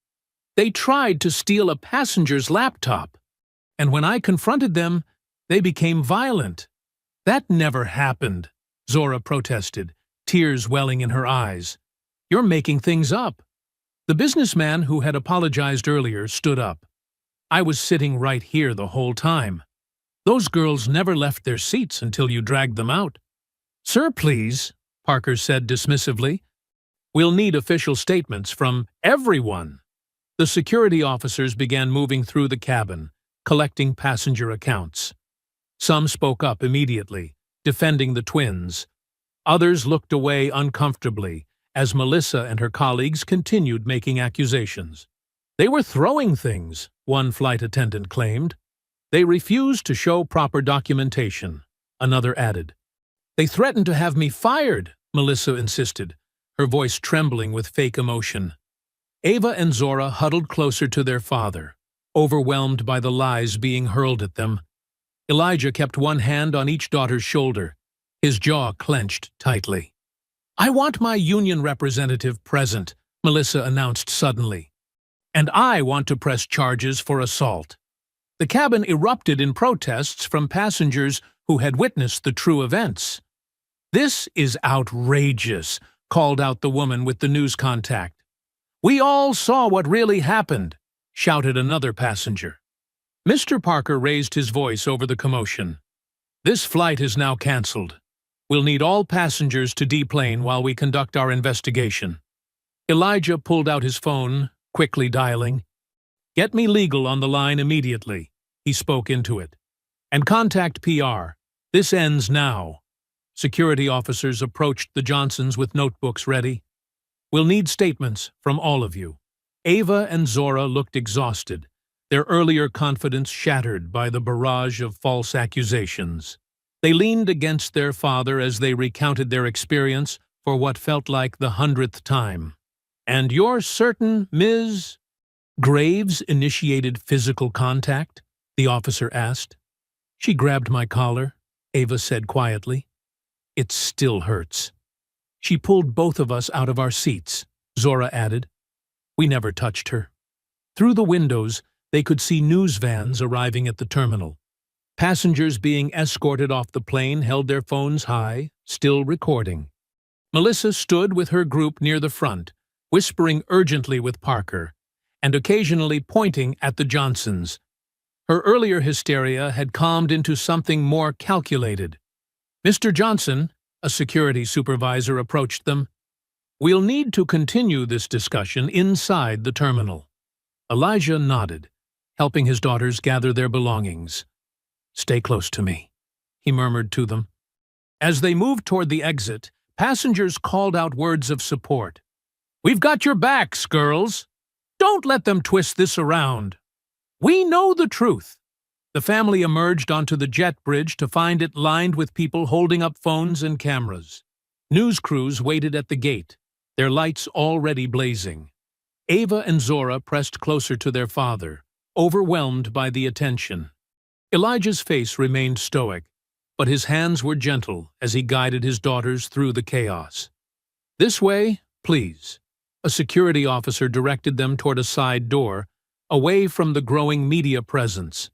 [SPEAKER 1] "They tried to steal a passenger's laptop, and when I confronted them, they became violent." "That never happened," Zora protested, tears welling in her eyes. "You're making things up." The businessman who had apologized earlier stood up. I was sitting right here the whole time. Those girls never left their seats until you dragged them out. Sir, please, Parker said dismissively. We'll need official statements from everyone. The security officers began moving through the cabin, collecting passenger accounts. Some spoke up immediately, defending the twins. Others looked away uncomfortably as Melissa and her colleagues continued making accusations. They were throwing things, one flight attendant claimed. They refused to show proper documentation, another added. They threatened to have me fired, Melissa insisted, her voice trembling with fake emotion. Ava and Zora huddled closer to their father, overwhelmed by the lies being hurled at them. Elijah kept one hand on each daughter's shoulder, his jaw clenched tightly. I want my union representative present, Melissa announced suddenly. And I want to press charges for assault. The cabin erupted in protests from passengers who had witnessed the true events. This is outrageous, called out the woman with the news contact. We all saw what really happened, shouted another passenger. Mr. Parker raised his voice over the commotion. This flight is now cancelled. We'll need all passengers to deplane while we conduct our investigation. Elijah pulled out his phone, quickly dialing. Get me legal on the line immediately, he spoke into it. And contact PR. This ends now. Security officers approached the Johnsons with notebooks ready. We'll need statements from all of you. Ava and Zora looked exhausted, their earlier confidence shattered by the barrage of false accusations. They leaned against their father as they recounted their experience for what felt like the 100th time. And you're certain, Ms. Graves initiated physical contact? The officer asked. She grabbed my collar, Ava said quietly. It still hurts. She pulled both of us out of our seats, Zora added. We never touched her. Through the windows, they could see news vans arriving at the terminal. Passengers being escorted off the plane held their phones high, still recording. Melissa stood with her group near the front, whispering urgently with Parker, and occasionally pointing at the Johnsons. Her earlier hysteria had calmed into something more calculated. Mr. Johnson, a security supervisor, approached them. We'll need to continue this discussion inside the terminal. Elijah nodded, helping his daughters gather their belongings. Stay close to me, he murmured to them. As they moved toward the exit, passengers called out words of support. We've got your backs, girls. Don't let them twist this around. We know the truth. The family emerged onto the jet bridge to find it lined with people holding up phones and cameras. News crews waited at the gate, their lights already blazing. Ava and Zora pressed closer to their father, overwhelmed by the attention. Elijah's face remained stoic, but his hands were gentle as he guided his daughters through the chaos. This way, please. A security officer directed them toward a side door, away from the growing media presence.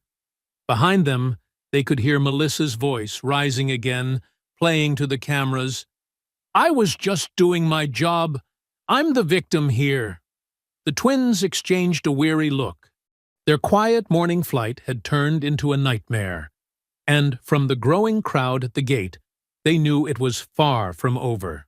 [SPEAKER 1] Behind them, they could hear Melissa's voice rising again, playing to the cameras. I was just doing my job. I'm the victim here. The twins exchanged a weary look. Their quiet morning flight had turned into a nightmare, and from the growing crowd at the gate, they knew it was far from over.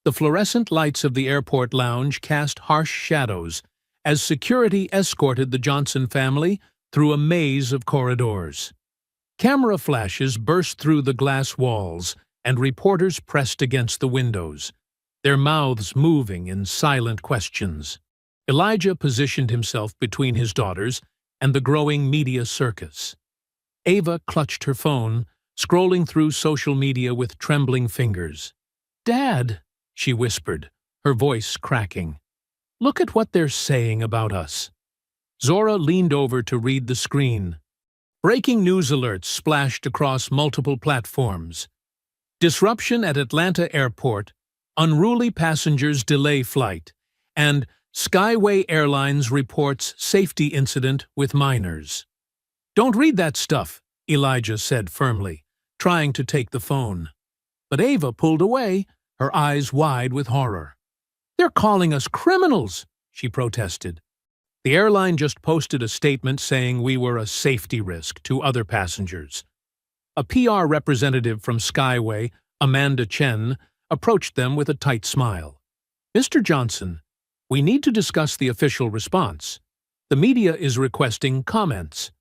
[SPEAKER 1] The fluorescent lights of the airport lounge cast harsh shadows as security escorted the Johnson family through a maze of corridors. Camera flashes burst through the glass walls, and reporters pressed against the windows, their mouths moving in silent questions. Elijah positioned himself between his daughters and the growing media circus. Ava clutched her phone, scrolling through social media with trembling fingers. Dad, she whispered, her voice cracking. Look at what they're saying about us. Zora leaned over to read the screen. Breaking news alerts splashed across multiple platforms. Disruption at Atlanta Airport, unruly passengers delay flight, and Skyway Airlines reports safety incident with minors. Don't read that stuff, Elijah said firmly, trying to take the phone. But Ava pulled away, her eyes wide with horror. They're calling us criminals, she protested. The airline just posted a statement saying we were a safety risk to other passengers. A PR representative from Skyway, Amanda Chen, approached them with a tight smile. Mr. Johnson, we need to discuss the official response. The media is requesting comments.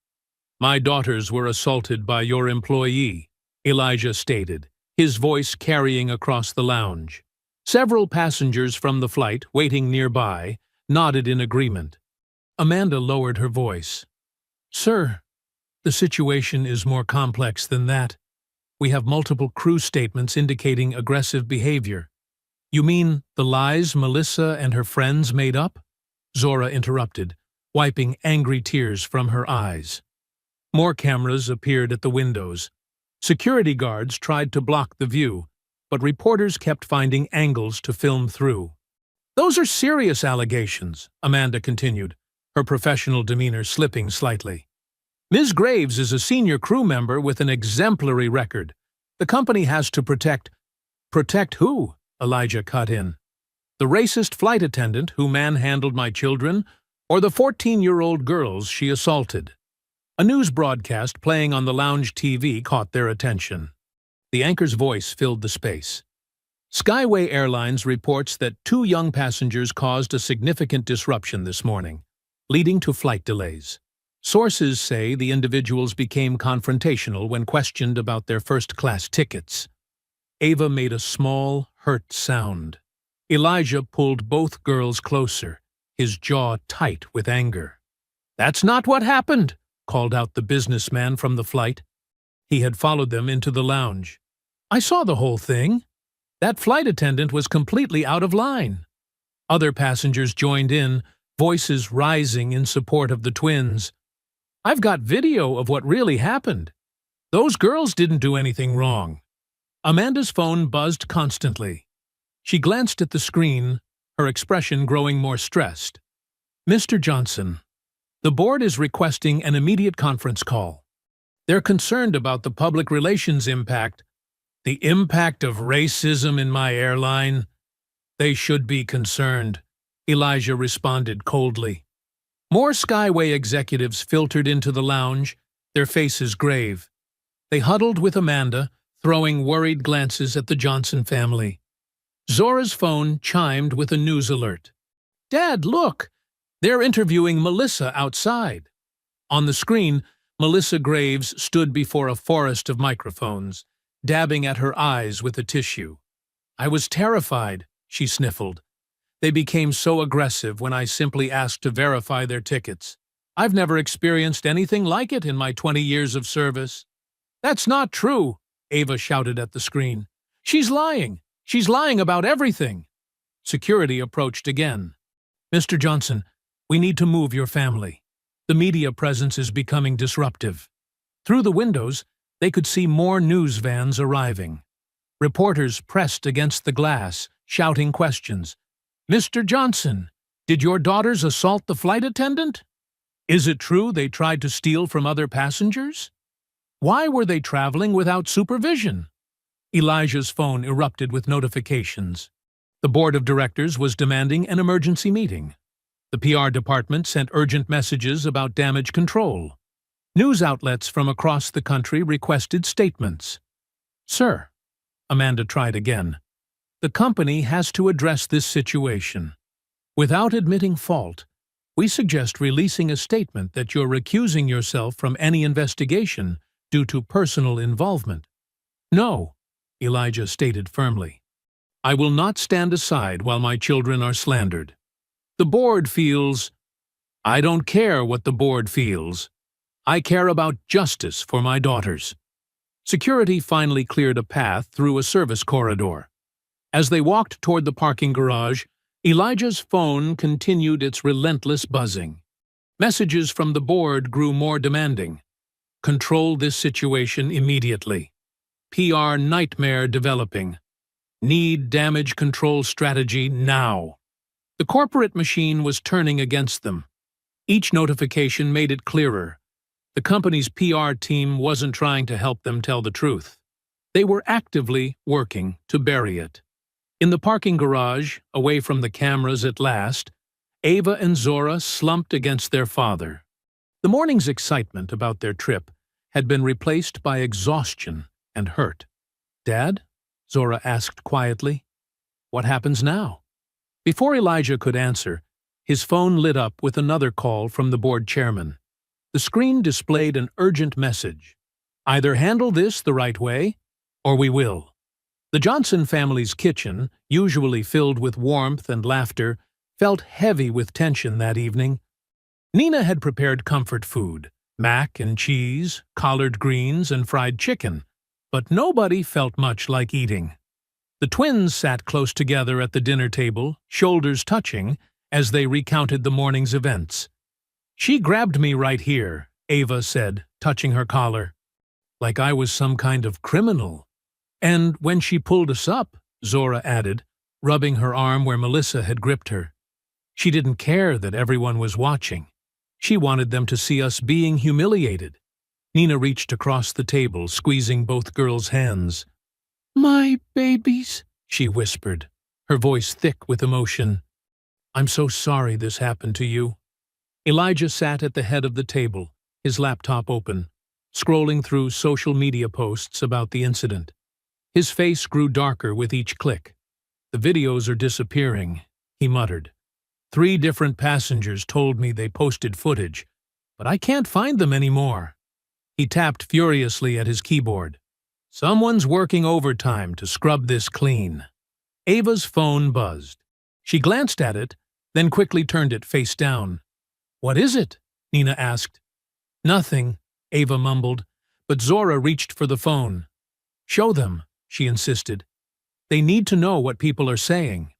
[SPEAKER 1] My daughters were assaulted by your employee, Elijah stated, his voice carrying across the lounge. Several passengers from the flight, waiting nearby, nodded in agreement. Amanda lowered her voice. Sir, the situation is more complex than that. We have multiple crew statements indicating aggressive behavior. You mean the lies Melissa and her friends made up? Zora interrupted, wiping angry tears from her eyes. More cameras appeared at the windows. Security guards tried to block the view, but reporters kept finding angles to film through. Those are serious allegations, Amanda continued, her professional demeanor slipping slightly. Ms. Graves is a senior crew member with an exemplary record. The company has to protect... Protect who? Elijah cut in. The racist flight attendant who manhandled my children, or the 14-year-old girls she assaulted? A news broadcast playing on the lounge TV caught their attention. The anchor's voice filled the space. Skyway Airlines reports that 2 young passengers caused a significant disruption this morning, leading to flight delays. Sources say the individuals became confrontational when questioned about their first-class tickets. Ava made a small, hurt sound. Elijah pulled both girls closer, his jaw tight with anger. That's not what happened, called out the businessman from the flight. He had followed them into the lounge. I saw the whole thing. That flight attendant was completely out of line. Other passengers joined in, voices rising in support of the twins. I've got video of what really happened. Those girls didn't do anything wrong. Amanda's phone buzzed constantly. She glanced at the screen, her expression growing more stressed. Mr. Johnson, the board is requesting an immediate conference call. They're concerned about the public relations impact. The impact of racism in my airline? They should be concerned, Elijah responded coldly. More Skyway executives filtered into the lounge, their faces grave. They huddled with Amanda, throwing worried glances at the Johnson family. Zora's phone chimed with a news alert. Dad, look! They're interviewing Melissa outside. On the screen, Melissa Graves stood before a forest of microphones, dabbing at her eyes with a tissue. I was terrified, she sniffled. They became so aggressive when I simply asked to verify their tickets. I've never experienced anything like it in my 20 years of service. That's not true, Ava shouted at the screen. She's lying. She's lying about everything. Security approached again. Mr. Johnson, we need to move your family. The media presence is becoming disruptive. Through the windows, they could see more news vans arriving. Reporters pressed against the glass, shouting questions. Mr. Johnson, did your daughters assault the flight attendant? Is it true they tried to steal from other passengers? Why were they traveling without supervision? Elijah's phone erupted with notifications. The board of directors was demanding an emergency meeting. The PR department sent urgent messages about damage control. News outlets from across the country requested statements. Sir, Amanda tried again, the company has to address this situation. Without admitting fault, we suggest releasing a statement that you're recusing yourself from any investigation due to personal involvement. No, Elijah stated firmly. I will not stand aside while my children are slandered. The board feels... I don't care what the board feels. I care about justice for my daughters. Security finally cleared a path through a service corridor. As they walked toward the parking garage, Elijah's phone continued its relentless buzzing. Messages from the board grew more demanding. Control this situation immediately. PR nightmare developing. Need damage control strategy now. The corporate machine was turning against them. Each notification made it clearer. The company's PR team wasn't trying to help them tell the truth. They were actively working to bury it. In the parking garage, away from the cameras at last, Ava and Zora slumped against their father. The morning's excitement about their trip had been replaced by exhaustion and hurt. "Dad?" Zora asked quietly. "What happens now?" Before Elijah could answer, his phone lit up with another call from the board chairman. The screen displayed an urgent message. "Either handle this the right way, or we will." The Johnson family's kitchen, usually filled with warmth and laughter, felt heavy with tension that evening. Nina had prepared comfort food, mac and cheese, collard greens, and fried chicken, but nobody felt much like eating. The twins sat close together at the dinner table, shoulders touching, as they recounted the morning's events. "She grabbed me right here," Ava said, touching her collar, "like I was some kind of criminal. And when she pulled us up," Zora added, rubbing her arm where Melissa had gripped her, "she didn't care that everyone was watching. She wanted them to see us being humiliated." Nina reached across the table, squeezing both girls' hands. "My babies," she whispered, her voice thick with emotion. "I'm so sorry this happened to you." Elijah sat at the head of the table, his laptop open, scrolling through social media posts about the incident. His face grew darker with each click. "The videos are disappearing," he muttered. "3 different passengers told me they posted footage, but I can't find them anymore." He tapped furiously at his keyboard. "Someone's working overtime to scrub this clean." Ava's phone buzzed. She glanced at it, then quickly turned it face down. "What is it?" Nina asked. "Nothing," Ava mumbled, but Zora reached for the phone. "Show them," she insisted. "They need to know what people are saying."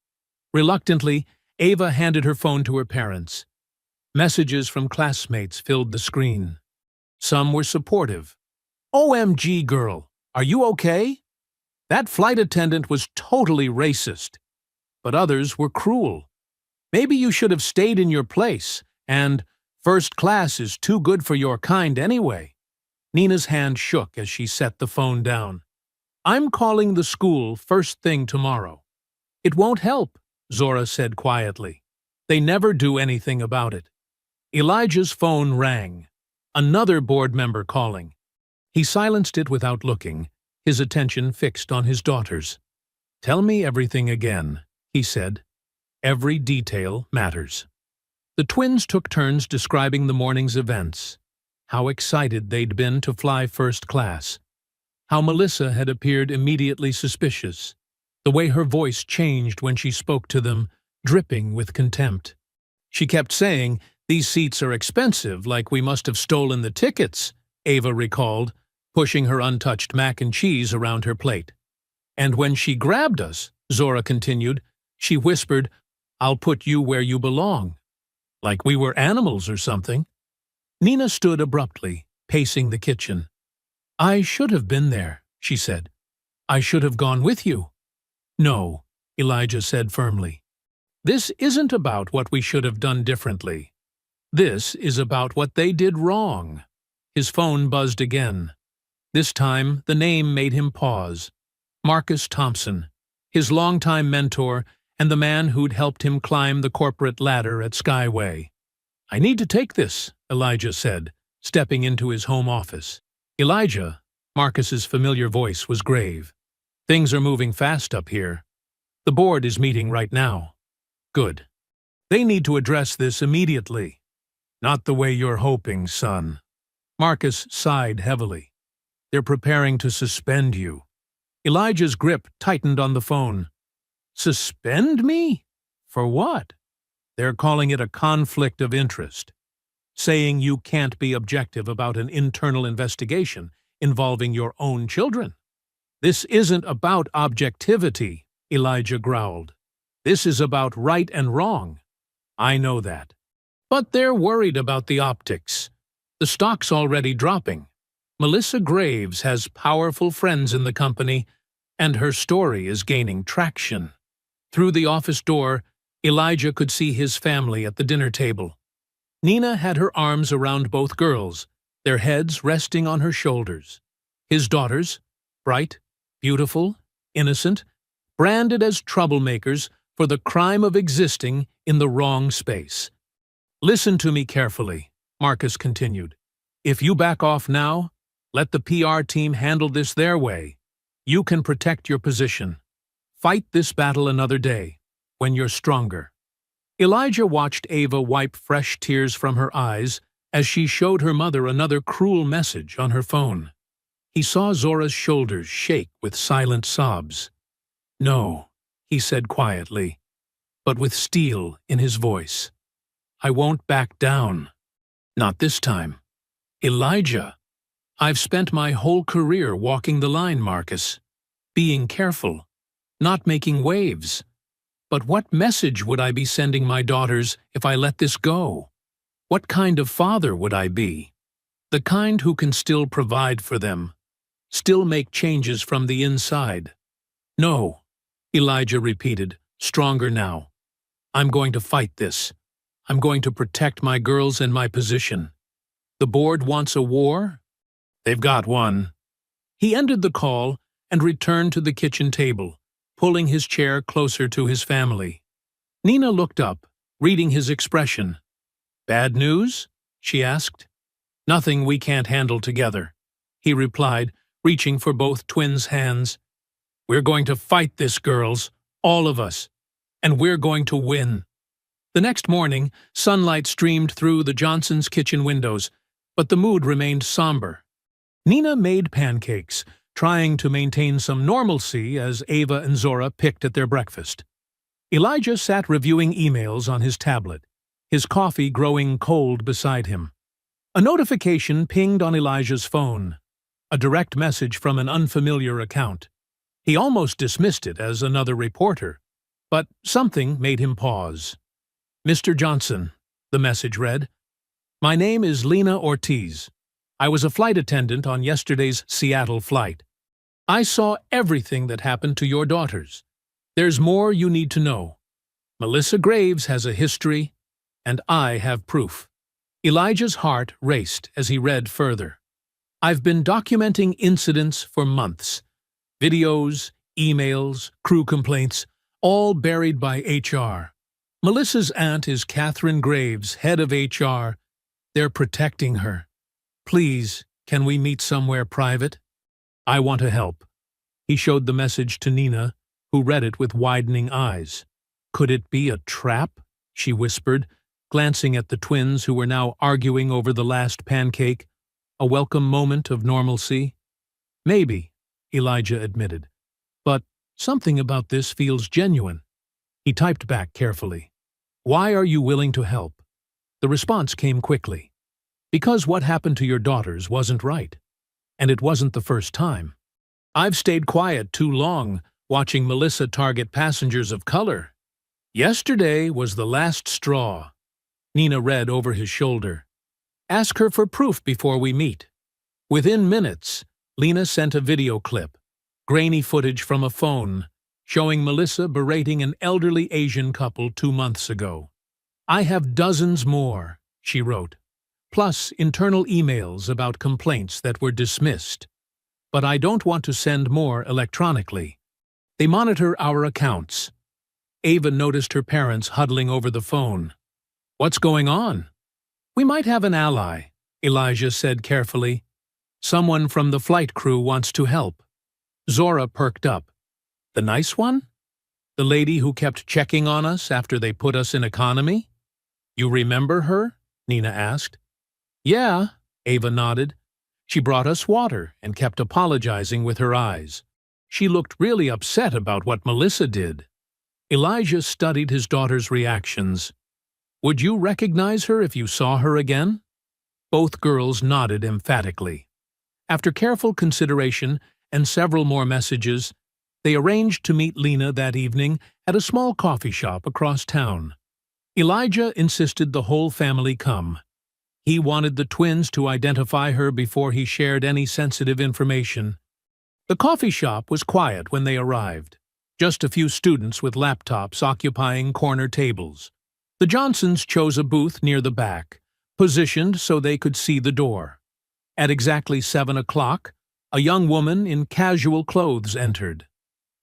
[SPEAKER 1] Reluctantly, Ava handed her phone to her parents. Messages from classmates filled the screen. Some were supportive. "OMG, girl, are you okay? That flight attendant was totally racist." But others were cruel. "Maybe you should have stayed in your place," and "First class is too good for your kind anyway." Nina's hand shook as she set the phone down. "I'm calling the school first thing tomorrow." "It won't help," Zora said quietly. "They never do anything about it." Elijah's phone rang. Another board member calling. He silenced it without looking, his attention fixed on his daughters. "Tell me everything again," he said. "Every detail matters." The twins took turns describing the morning's events. How excited they'd been to fly first class. How Melissa had appeared immediately suspicious. The way her voice changed when she spoke to them, dripping with contempt. She kept saying, "These seats are expensive, like we must have stolen the tickets," Ava recalled, pushing her untouched mac and cheese around her plate. "And when she grabbed us," Zora continued, "she whispered, 'I'll put you where you belong.' Like we were animals or something." Nina stood abruptly, pacing the kitchen. "I should have been there," she said. "I should have gone with you." "No," Elijah said firmly. "This isn't about what we should have done differently. This is about what they did wrong." His phone buzzed again. This time, the name made him pause. Marcus Thompson, his longtime mentor and the man who'd helped him climb the corporate ladder at Skyway. "I need to take this," Elijah said, stepping into his home office. "Elijah," Marcus's familiar voice was grave. "Things are moving fast up here. The board is meeting right now." "Good. They need to address this immediately." "Not the way you're hoping, son." Marcus sighed heavily. "They're preparing to suspend you." Elijah's grip tightened on the phone. "Suspend me? For what?" "They're calling it a conflict of interest, saying you can't be objective about an internal investigation involving your own children." "This isn't about objectivity," Elijah growled. "This is about right and wrong." "I know that. But they're worried about the optics. The stock's already dropping. Melissa Graves has powerful friends in the company, and her story is gaining traction." Through the office door, Elijah could see his family at the dinner table. Nina had her arms around both girls, their heads resting on her shoulders. His daughters, bright, beautiful, innocent, branded as troublemakers, for the crime of existing in the wrong space. Listen to me carefully, Marcus continued. If you back off now, let the PR team handle this their way. You can protect your position. Fight this battle another day, when you're stronger. Elijah watched Ava wipe fresh tears from her eyes as she showed her mother another cruel message on her phone. He saw Zora's shoulders shake with silent sobs. "No," he said quietly, but with steel in his voice. "I won't back down. Not this time. Elijah, I've spent my whole career walking the line, Marcus. Being careful, not making waves. But what message would I be sending my daughters if I let this go? What kind of father would I be? The kind who can still provide for them, still make changes from the inside." "No," Elijah repeated, stronger now. "I'm going to fight this. I'm going to protect my girls and my position. The board wants a war? They've got one." He ended the call and returned to the kitchen table, pulling his chair closer to his family. Nina looked up, reading his expression. "Bad news?" she asked. "Nothing we can't handle together," he replied, reaching for both twins' hands. "We're going to fight this, girls, all of us, and we're going to win." The next morning, sunlight streamed through the Johnsons' kitchen windows, but the mood remained somber. Nina made pancakes, trying to maintain some normalcy as Ava and Zora picked at their breakfast. Elijah sat reviewing emails on his tablet, his coffee growing cold beside him. A notification pinged on Elijah's phone, a direct message from an unfamiliar account. He almost dismissed it as another reporter, but something made him pause. "Mr. Johnson," the message read, "my name is Lena Ortiz. I was a flight attendant on yesterday's Seattle flight. I saw everything that happened to your daughters. There's more you need to know. Melissa Graves has a history, and I have proof." Elijah's heart raced as he read further. "I've been documenting incidents for months. Videos, emails, crew complaints, all buried by HR. Melissa's aunt is Catherine Graves, head of HR. They're protecting her. Please, can we meet somewhere private? I want to help." He showed the message to Nina, who read it with widening eyes. "Could it be a trap?" she whispered, glancing at the twins who were now arguing over the last pancake, a welcome moment of normalcy. "Maybe," Elijah admitted, "but something about this feels genuine." He typed back carefully. "Why are you willing to help?" The response came quickly. "Because what happened to your daughters wasn't right. And it wasn't the first time. I've stayed quiet too long, watching Melissa target passengers of color. Yesterday was the last straw." Nina read over his shoulder. "Ask her for proof before we meet." Within minutes, Lena sent a video clip, grainy footage from a phone, showing Melissa berating an elderly Asian couple 2 months ago. "I have dozens more," she wrote, plus internal emails about complaints that were dismissed. "But I don't want to send more electronically. They monitor our accounts." Ava noticed her parents huddling over the phone. "What's going on?" "We might have an ally," Elijah said carefully. "Someone from the flight crew wants to help." Zora perked up. "The nice one? The lady who kept checking on us after they put us in economy? You remember her?" Nina asked. "Yeah," Ava nodded. "She brought us water and kept apologizing with her eyes. She looked really upset about what Melissa did." Elijah studied his daughter's reactions. "Would you recognize her if you saw her again?" Both girls nodded emphatically. After careful consideration and several more messages, they arranged to meet Lena that evening at a small coffee shop across town. Elijah insisted the whole family come. He wanted the twins to identify her before he shared any sensitive information. The coffee shop was quiet when they arrived, just a few students with laptops occupying corner tables. The Johnsons chose a booth near the back, positioned so they could see the door. At exactly 7 o'clock, a young woman in casual clothes entered.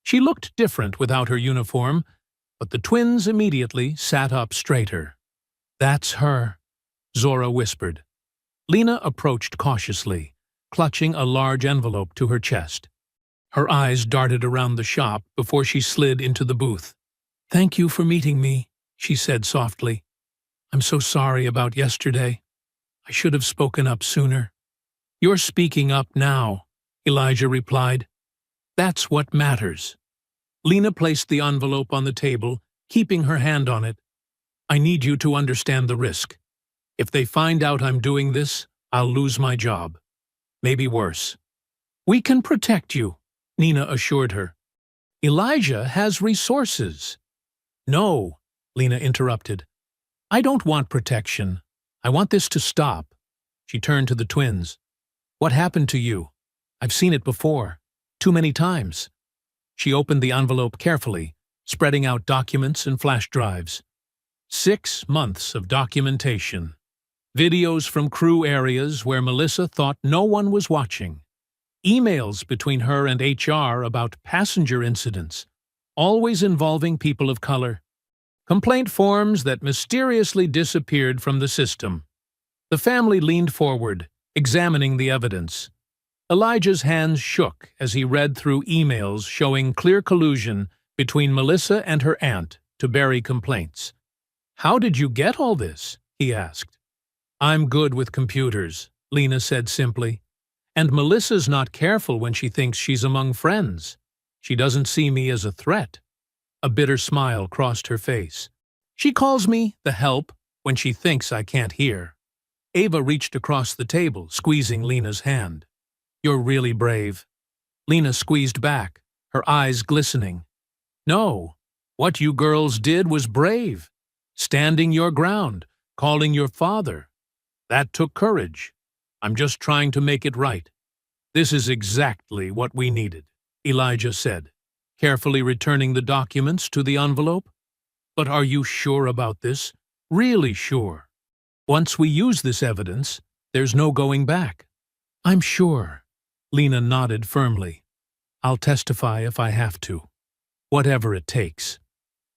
[SPEAKER 1] She looked different without her uniform, but the twins immediately sat up straighter. "That's her," Zora whispered. Lena approached cautiously, clutching a large envelope to her chest. Her eyes darted around the shop before she slid into the booth. "Thank you for meeting me," she said softly. "I'm so sorry about yesterday. I should have spoken up sooner." "You're speaking up now," Elijah replied. "That's what matters." Lena placed the envelope on the table, keeping her hand on it. "I need you to understand the risk. If they find out I'm doing this, I'll lose my job. Maybe worse." "We can protect you," Nina assured her. "Elijah has resources." "No," Lena interrupted. "I don't want protection. I want this to stop." She turned to the twins. "What happened to you? I've seen it before. Too many times." She opened the envelope carefully, spreading out documents and flash drives. 6 months of documentation. Videos from crew areas where Melissa thought no one was watching. Emails between her and HR about passenger incidents, always involving people of color. Complaint forms that mysteriously disappeared from the system. The family leaned forward, examining the evidence. Elijah's hands shook as he read through emails showing clear collusion between Melissa and her aunt to bury complaints. "How did you get all this?" he asked. "I'm good with computers," Lena said simply. "And Melissa's not careful when she thinks she's among friends. She doesn't see me as a threat." A bitter smile crossed her face. "She calls me the help when she thinks I can't hear." Ava reached across the table, squeezing Lena's hand. "You're really brave." Lena squeezed back, her eyes glistening. "No, what you girls did was brave. Standing your ground, calling your father. That took courage. I'm just trying to make it right." "This is exactly what we needed," Elijah said, carefully returning the documents to the envelope. "But are you sure about this? Really sure? Once we use this evidence, there's no going back." "I'm sure," Lena nodded firmly. "I'll testify if I have to. Whatever it takes."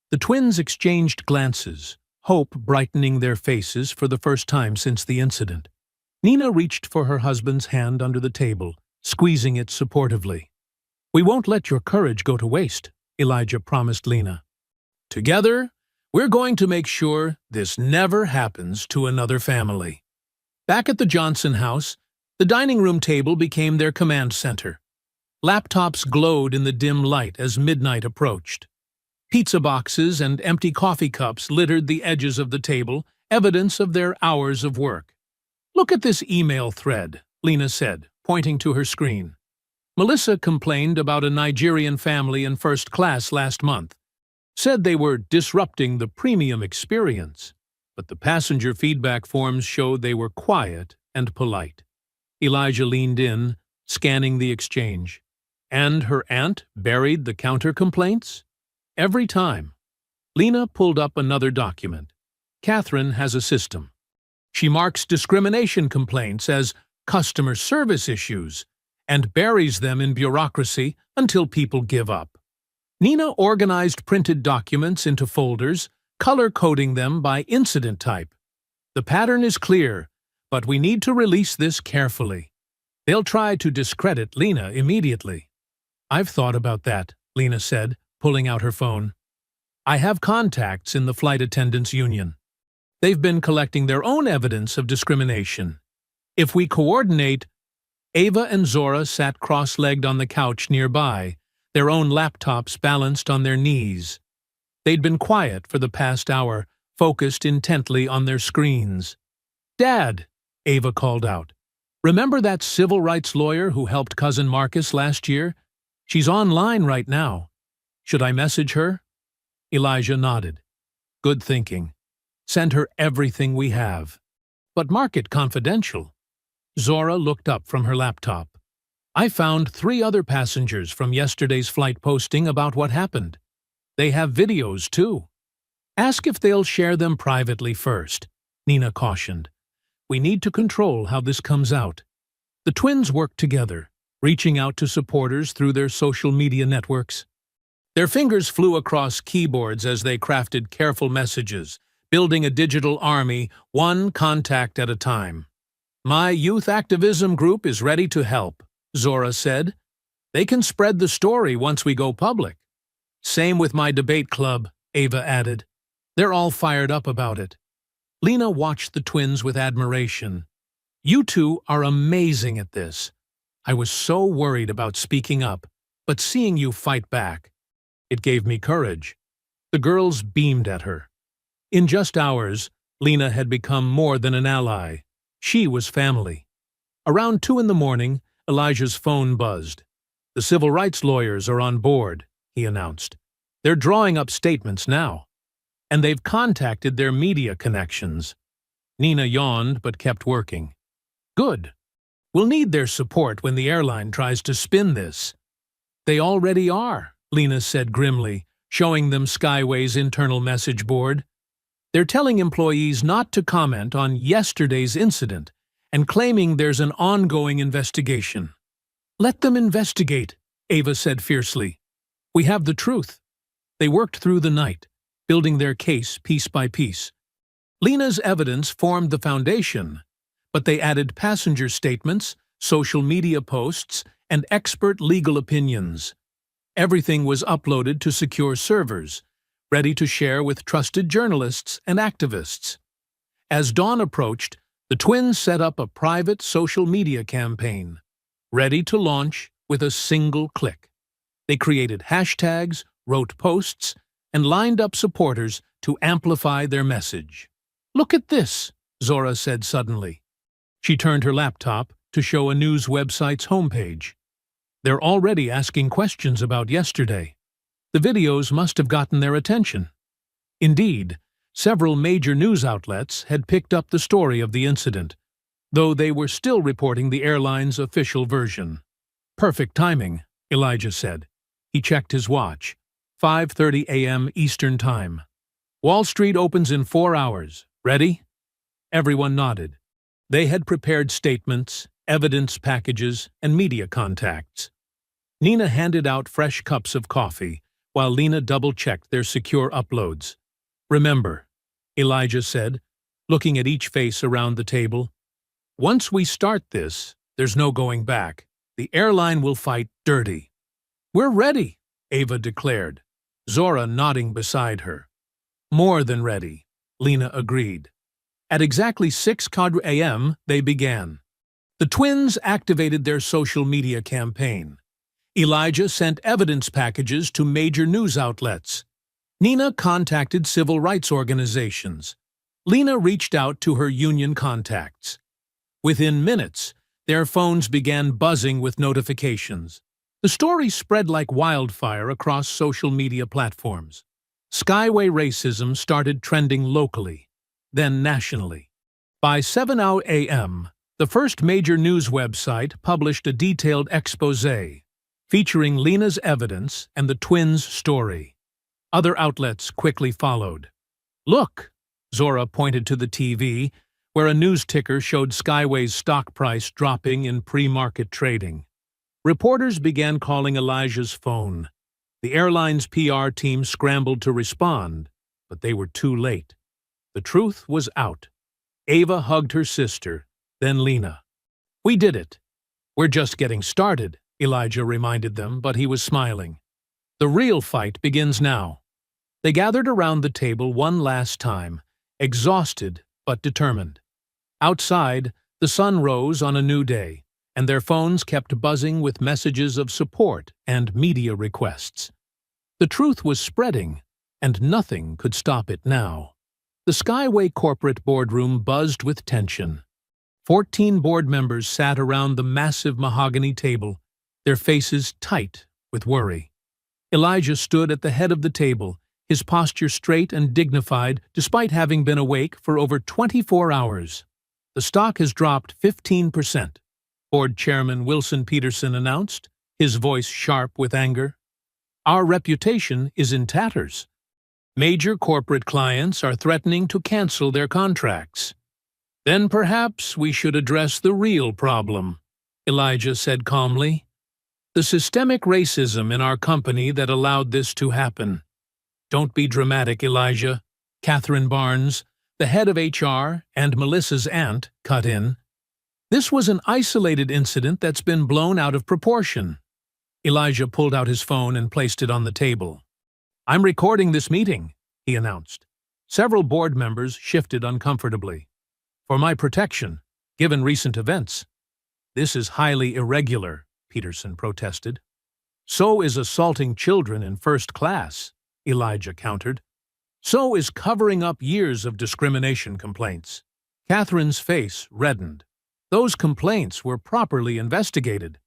[SPEAKER 1] The twins exchanged glances, hope brightening their faces for the first time since the incident. Nina reached for her husband's hand under the table, squeezing it supportively. "We won't let your courage go to waste," Elijah promised Lena. "Together, we're going to make sure this never happens to another family." Back at the Johnson house, the dining room table became their command center. Laptops glowed in the dim light as midnight approached. Pizza boxes and empty coffee cups littered the edges of the table, evidence of their hours of work. "Look at this email thread," Lena said, pointing to her screen. "Melissa complained about a Nigerian family in first class last month. Said they were disrupting the premium experience, but the passenger feedback forms showed they were quiet and polite." Elijah leaned in, scanning the exchange. "And her aunt buried the counter-complaints?" "Every time." Lena pulled up another document. "Catherine has a system. She marks discrimination complaints as customer service issues and buries them in bureaucracy until people give up." Nina organized printed documents into folders, color-coding them by incident type. "The pattern is clear, but we need to release this carefully. They'll try to discredit Lena immediately." "I've thought about that," Lena said, pulling out her phone. "I have contacts in the Flight Attendants Union. They've been collecting their own evidence of discrimination. If we coordinate..." Ava and Zora sat cross-legged on the couch nearby, their own laptops balanced on their knees. They'd been quiet for the past hour, focused intently on their screens. "Dad," Ava called out, "remember that civil rights lawyer who helped Cousin Marcus last year? She's online right now. Should I message her?" Elijah nodded. "Good thinking. Send her everything we have. But mark it confidential." Zora looked up from her laptop. "I found 3 other passengers from yesterday's flight posting about what happened. They have videos, too." "Ask if they'll share them privately first," Nina cautioned. "We need to control how this comes out." The twins worked together, reaching out to supporters through their social media networks. Their fingers flew across keyboards as they crafted careful messages, building a digital army, one contact at a time. "My youth activism group is ready to help," Zora said. "They can spread the story once we go public." "Same with my debate club," Ava added. "They're all fired up about it." Lena watched the twins with admiration. "You two are amazing at this. I was so worried about speaking up, but seeing you fight back, it gave me courage." The girls beamed at her. In just hours, Lena had become more than an ally. She was family. Around 2 in the morning, Elijah's phone buzzed. "The civil rights lawyers are on board," he announced. "They're drawing up statements now. And they've contacted their media connections." Nina yawned but kept working. "Good. We'll need their support when the airline tries to spin this." "They already are," Lena said grimly, showing them Skyway's internal message board. "They're telling employees not to comment on yesterday's incident and claiming there's an ongoing investigation." "Let them investigate," Ava said fiercely. "We have the truth." They worked through the night, building their case piece by piece. Lena's evidence formed the foundation, but they added passenger statements, social media posts, and expert legal opinions. Everything was uploaded to secure servers, ready to share with trusted journalists and activists. As dawn approached, the twins set up a private social media campaign, ready to launch with a single click. They created hashtags, wrote posts, and lined up supporters to amplify their message. "Look at this," Zora said suddenly. She turned her laptop to show a news website's homepage. "They're already asking questions about yesterday. The videos must have gotten their attention." Indeed, several major news outlets had picked up the story of the incident, though they were still reporting the airline's official version. "Perfect timing," Elijah said. He checked his watch. 5:30 a.m. Eastern Time. "Wall Street opens in 4 hours. Ready?" Everyone nodded. They had prepared statements, evidence packages, and media contacts. Nina handed out fresh cups of coffee, while Lena double-checked their secure uploads. "Remember," Elijah said, looking at each face around the table, "once we start this, there's no going back. The airline will fight dirty." "We're ready," Ava declared, Zora nodding beside her. "More than ready," Lena agreed. At exactly 6 a.m., they began. The twins activated their social media campaign. Elijah sent evidence packages to major news outlets. Nina contacted civil rights organizations. Lena reached out to her union contacts. Within minutes, their phones began buzzing with notifications. The story spread like wildfire across social media platforms. Skyway racism started trending locally, then nationally. By 7 a.m., the first major news website published a detailed exposé featuring Lena's evidence and the twins' story. Other outlets quickly followed. "Look," Zora pointed to the TV, where a news ticker showed Skyway's stock price dropping in pre-market trading. Reporters began calling Elijah's phone. The airline's PR team scrambled to respond, but they were too late. The truth was out. Ava hugged her sister, then Lena. "We did it. We're just getting started," Elijah reminded them, but he was smiling. "The real fight begins now." They gathered around the table one last time, exhausted but determined. Outside, the sun rose on a new day, and their phones kept buzzing with messages of support and media requests. The truth was spreading, and nothing could stop it now. The Skyway corporate boardroom buzzed with tension. 14 board members sat around the massive mahogany table, their faces tight with worry. Elijah stood at the head of the table, his posture straight and dignified despite having been awake for over 24 hours. "The stock has dropped 15%, Board Chairman Wilson Peterson announced, his voice sharp with anger. "Our reputation is in tatters. Major corporate clients are threatening to cancel their contracts." "Then perhaps we should address the real problem," Elijah said calmly. The systemic racism in our company that allowed this to happen. Don't be dramatic, Elijah. Catherine Barnes, the head of HR and Melissa's aunt, cut in. This was an isolated incident that's been blown out of proportion. Elijah pulled out his phone and placed it on the table. I'm recording this meeting, he announced. Several board members shifted uncomfortably. For my protection, given recent events. This is highly irregular, Peterson protested. So is assaulting children in first class, Elijah countered. So is covering up years of discrimination complaints. Catherine's face reddened. Those complaints were properly investigated.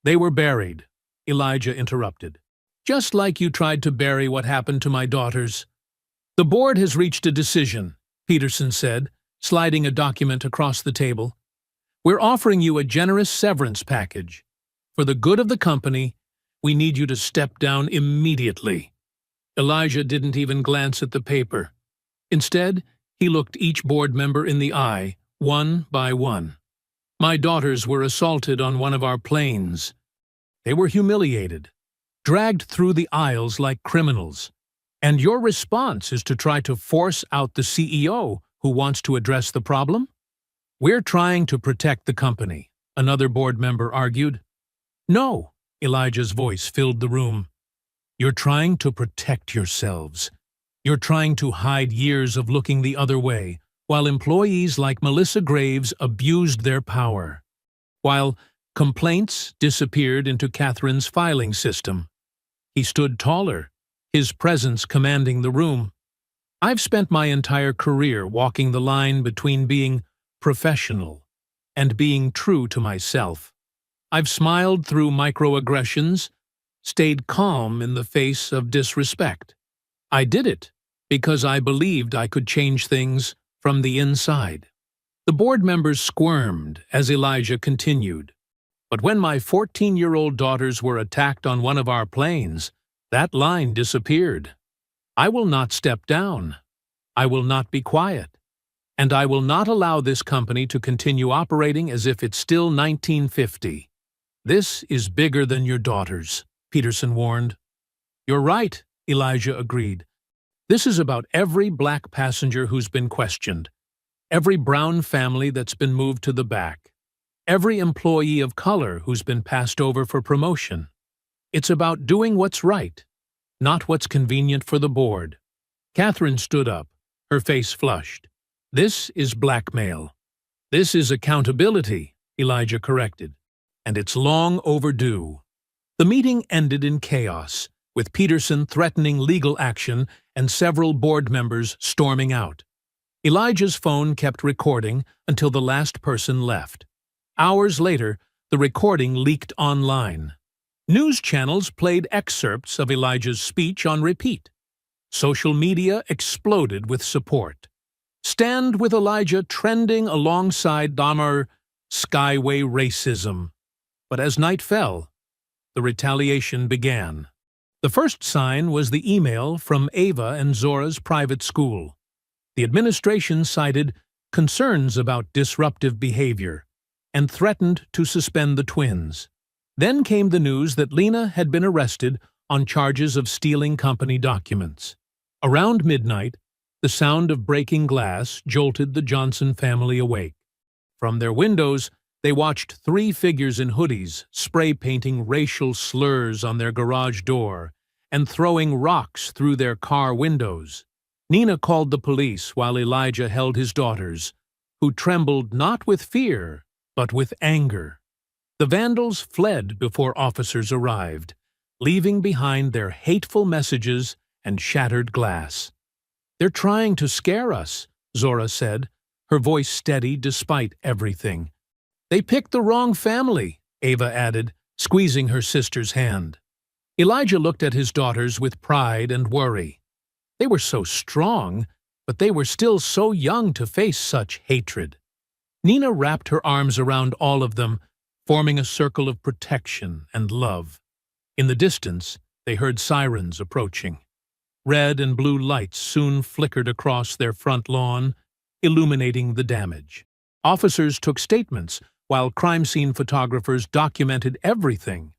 [SPEAKER 1] They were buried, Elijah interrupted. Just like you tried to bury what happened to my daughters. The board has reached a decision, Peterson said, sliding a document across the table. We're offering you a generous severance package. For the good of the company, we need you to step down immediately. Elijah didn't even glance at the paper. Instead, he looked each board member in the eye, one by one. My daughters were assaulted on one of our planes. They were humiliated, dragged through the aisles like criminals. And your response is to try to force out the CEO who wants to address the problem? We're trying to protect the company, another board member argued. No, Elijah's voice filled the room. You're trying to protect yourselves. You're trying to hide years of looking the other way, while employees like Melissa Graves abused their power. While complaints disappeared into Catherine's filing system. He stood taller, his presence commanding the room. I've spent my entire career walking the line between being professional and being true to myself. I've smiled through microaggressions, stayed calm in the face of disrespect. I did it because I believed I could change things from the inside. The board members squirmed as Elijah continued. But when my 14-year-old daughters were attacked on one of our planes, that line disappeared. I will not step down. I will not be quiet. And I will not allow this company to continue operating as if it's still 1950. This is bigger than your daughters, Peterson warned. You're right, Elijah agreed. This is about every black passenger who's been questioned, every brown family that's been moved to the back, every employee of color who's been passed over for promotion. It's about doing what's right, not what's convenient for the board. Catherine stood up, her face flushed. This is blackmail. This is accountability, Elijah corrected, and it's long overdue. The meeting ended in chaos, with Peterson threatening legal action and several board members storming out. Elijah's phone kept recording until the last person left. Hours later, the recording leaked online. News channels played excerpts of Elijah's speech on repeat. Social media exploded with support. Stand with Elijah trending alongside Dahmer, Skyway racism. But as night fell, the retaliation began. The first sign was the email from Ava and Zora's private school. The administration cited concerns about disruptive behavior and threatened to suspend the twins. Then came the news that Lena had been arrested on charges of stealing company documents. Around midnight, the sound of breaking glass jolted the Johnson family awake. From their windows, they watched three figures in hoodies spray-painting racial slurs on their garage door and throwing rocks through their car windows. Nina called the police while Elijah held his daughters, who trembled not with fear, but with anger. The vandals fled before officers arrived, leaving behind their hateful messages and shattered glass. They're trying to scare us, Zora said, her voice steady despite everything. They picked the wrong family, Ava added, squeezing her sister's hand. Elijah looked at his daughters with pride and worry. They were so strong, but they were still so young to face such hatred. Nina wrapped her arms around all of them, forming a circle of protection and love. In the distance, they heard sirens approaching. Red and blue lights soon flickered across their front lawn, illuminating the damage. Officers took statements, while crime scene photographers documented everything.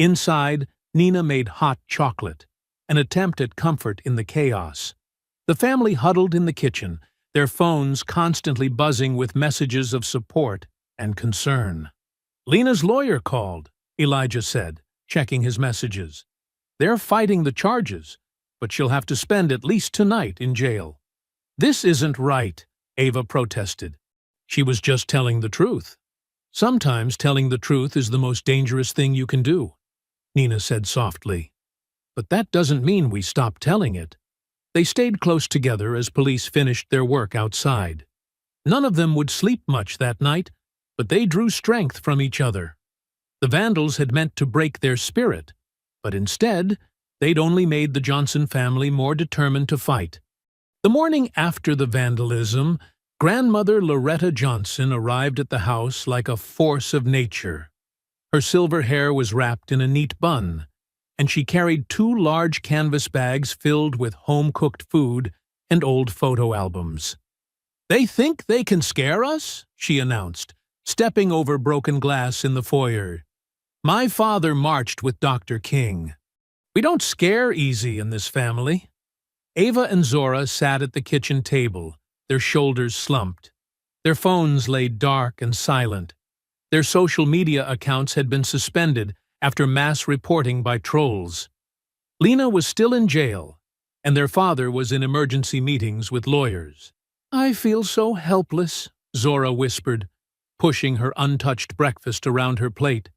[SPEAKER 1] Inside, Nina made hot chocolate, an attempt at comfort in the chaos. The family huddled in the kitchen, their phones constantly buzzing with messages of support and concern. "Lena's lawyer called," Elijah said, checking his messages. "They're fighting the charges, but she'll have to spend at least tonight in jail." "This isn't right," Ava protested. She was just telling the truth. "Sometimes telling the truth is the most dangerous thing you can do," Nina said softly. "But that doesn't mean we stop telling it." They stayed close together as police finished their work outside. None of them would sleep much that night, but they drew strength from each other. The vandals had meant to break their spirit, but instead, they'd only made the Johnson family more determined to fight. The morning after the vandalism, Grandmother Loretta Johnson arrived at the house like a force of nature. Her silver hair was wrapped in a neat bun, and she carried 2 large canvas bags filled with home-cooked food and old photo albums. "They think they can scare us?" she announced, stepping over broken glass in the foyer. "My father marched with Dr. King. We don't scare easy in this family." Ava and Zora sat at the kitchen table, their shoulders slumped. Their phones lay dark and silent. Their social media accounts had been suspended after mass reporting by trolls. Lena was still in jail, and their father was in emergency meetings with lawyers. "I feel so helpless," Zora whispered, pushing her untouched breakfast around her plate.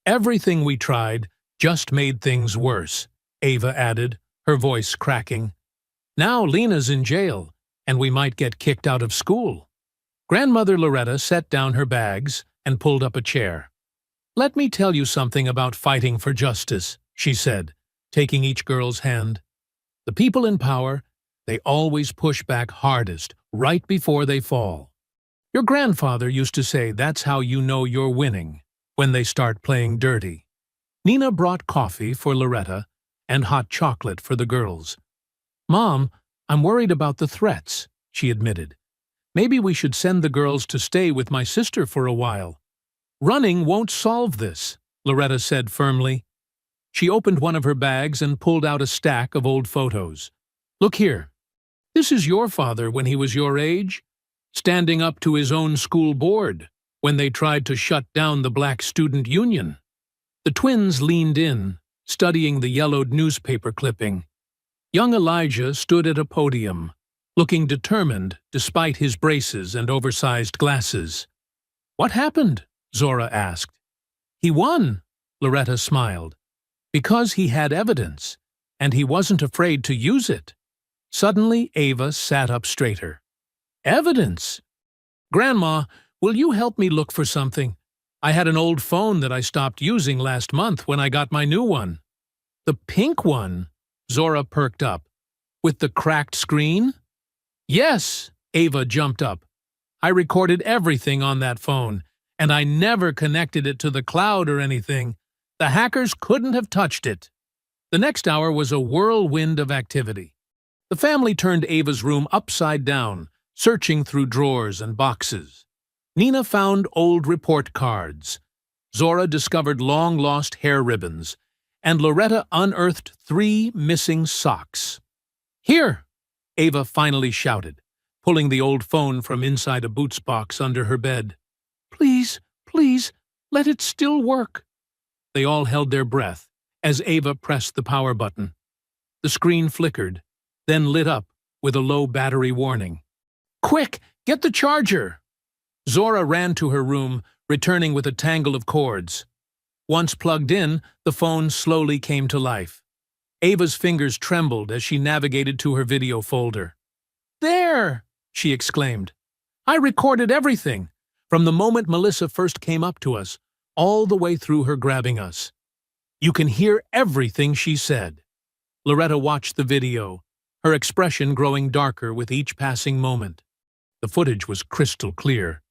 [SPEAKER 1] "Everything we tried just made things worse," Ava added, her voice cracking. "Now Lena's in jail, and we might get kicked out of school." Grandmother Loretta set down her bags and pulled up a chair. "Let me tell you something about fighting for justice," she said, taking each girl's hand. "The people in power, they always push back hardest, right before they fall. Your grandfather used to say that's how you know you're winning, when they start playing dirty." Nina brought coffee for Loretta and hot chocolate for the girls. "Mom, I'm worried about the threats," she admitted. "Maybe we should send the girls to stay with my sister for a while." "Running won't solve this," Loretta said firmly. She opened one of her bags and pulled out a stack of old photos. "Look here. This is your father when he was your age, standing up to his own school board when they tried to shut down the Black Student Union." The twins leaned in, studying the yellowed newspaper clipping. Young Elijah stood at a podium, looking determined despite his braces and oversized glasses. "What happened?" Zora asked. "He won," Loretta smiled, "because he had evidence, and he wasn't afraid to use it." Suddenly, Ava sat up straighter. "Evidence? Grandma, will you help me look for something? I had an old phone that I stopped using last month when I got my new one." "The pink one?" Zora perked up. "With the cracked screen?" "Yes," Ava jumped up. "I recorded everything on that phone, and I never connected it to the cloud or anything. The hackers couldn't have touched it." The next hour was a whirlwind of activity. The family turned Ava's room upside down, searching through drawers and boxes. Nina found old report cards. Zora discovered long-lost hair ribbons, and Loretta unearthed 3 missing socks. "Here!" Ava finally shouted, pulling the old phone from inside a boots box under her bed. "Please, please, let it still work." They all held their breath as Ava pressed the power button. The screen flickered, then lit up with a low battery warning. "Quick, get the charger!" Zora ran to her room, returning with a tangle of cords. Once plugged in, the phone slowly came to life. Ava's fingers trembled as she navigated to her video folder. "There!" she exclaimed. "I recorded everything, from the moment Melissa first came up to us, all the way through her grabbing us. You can hear everything she said." Loretta watched the video, her expression growing darker with each passing moment. The footage was crystal clear.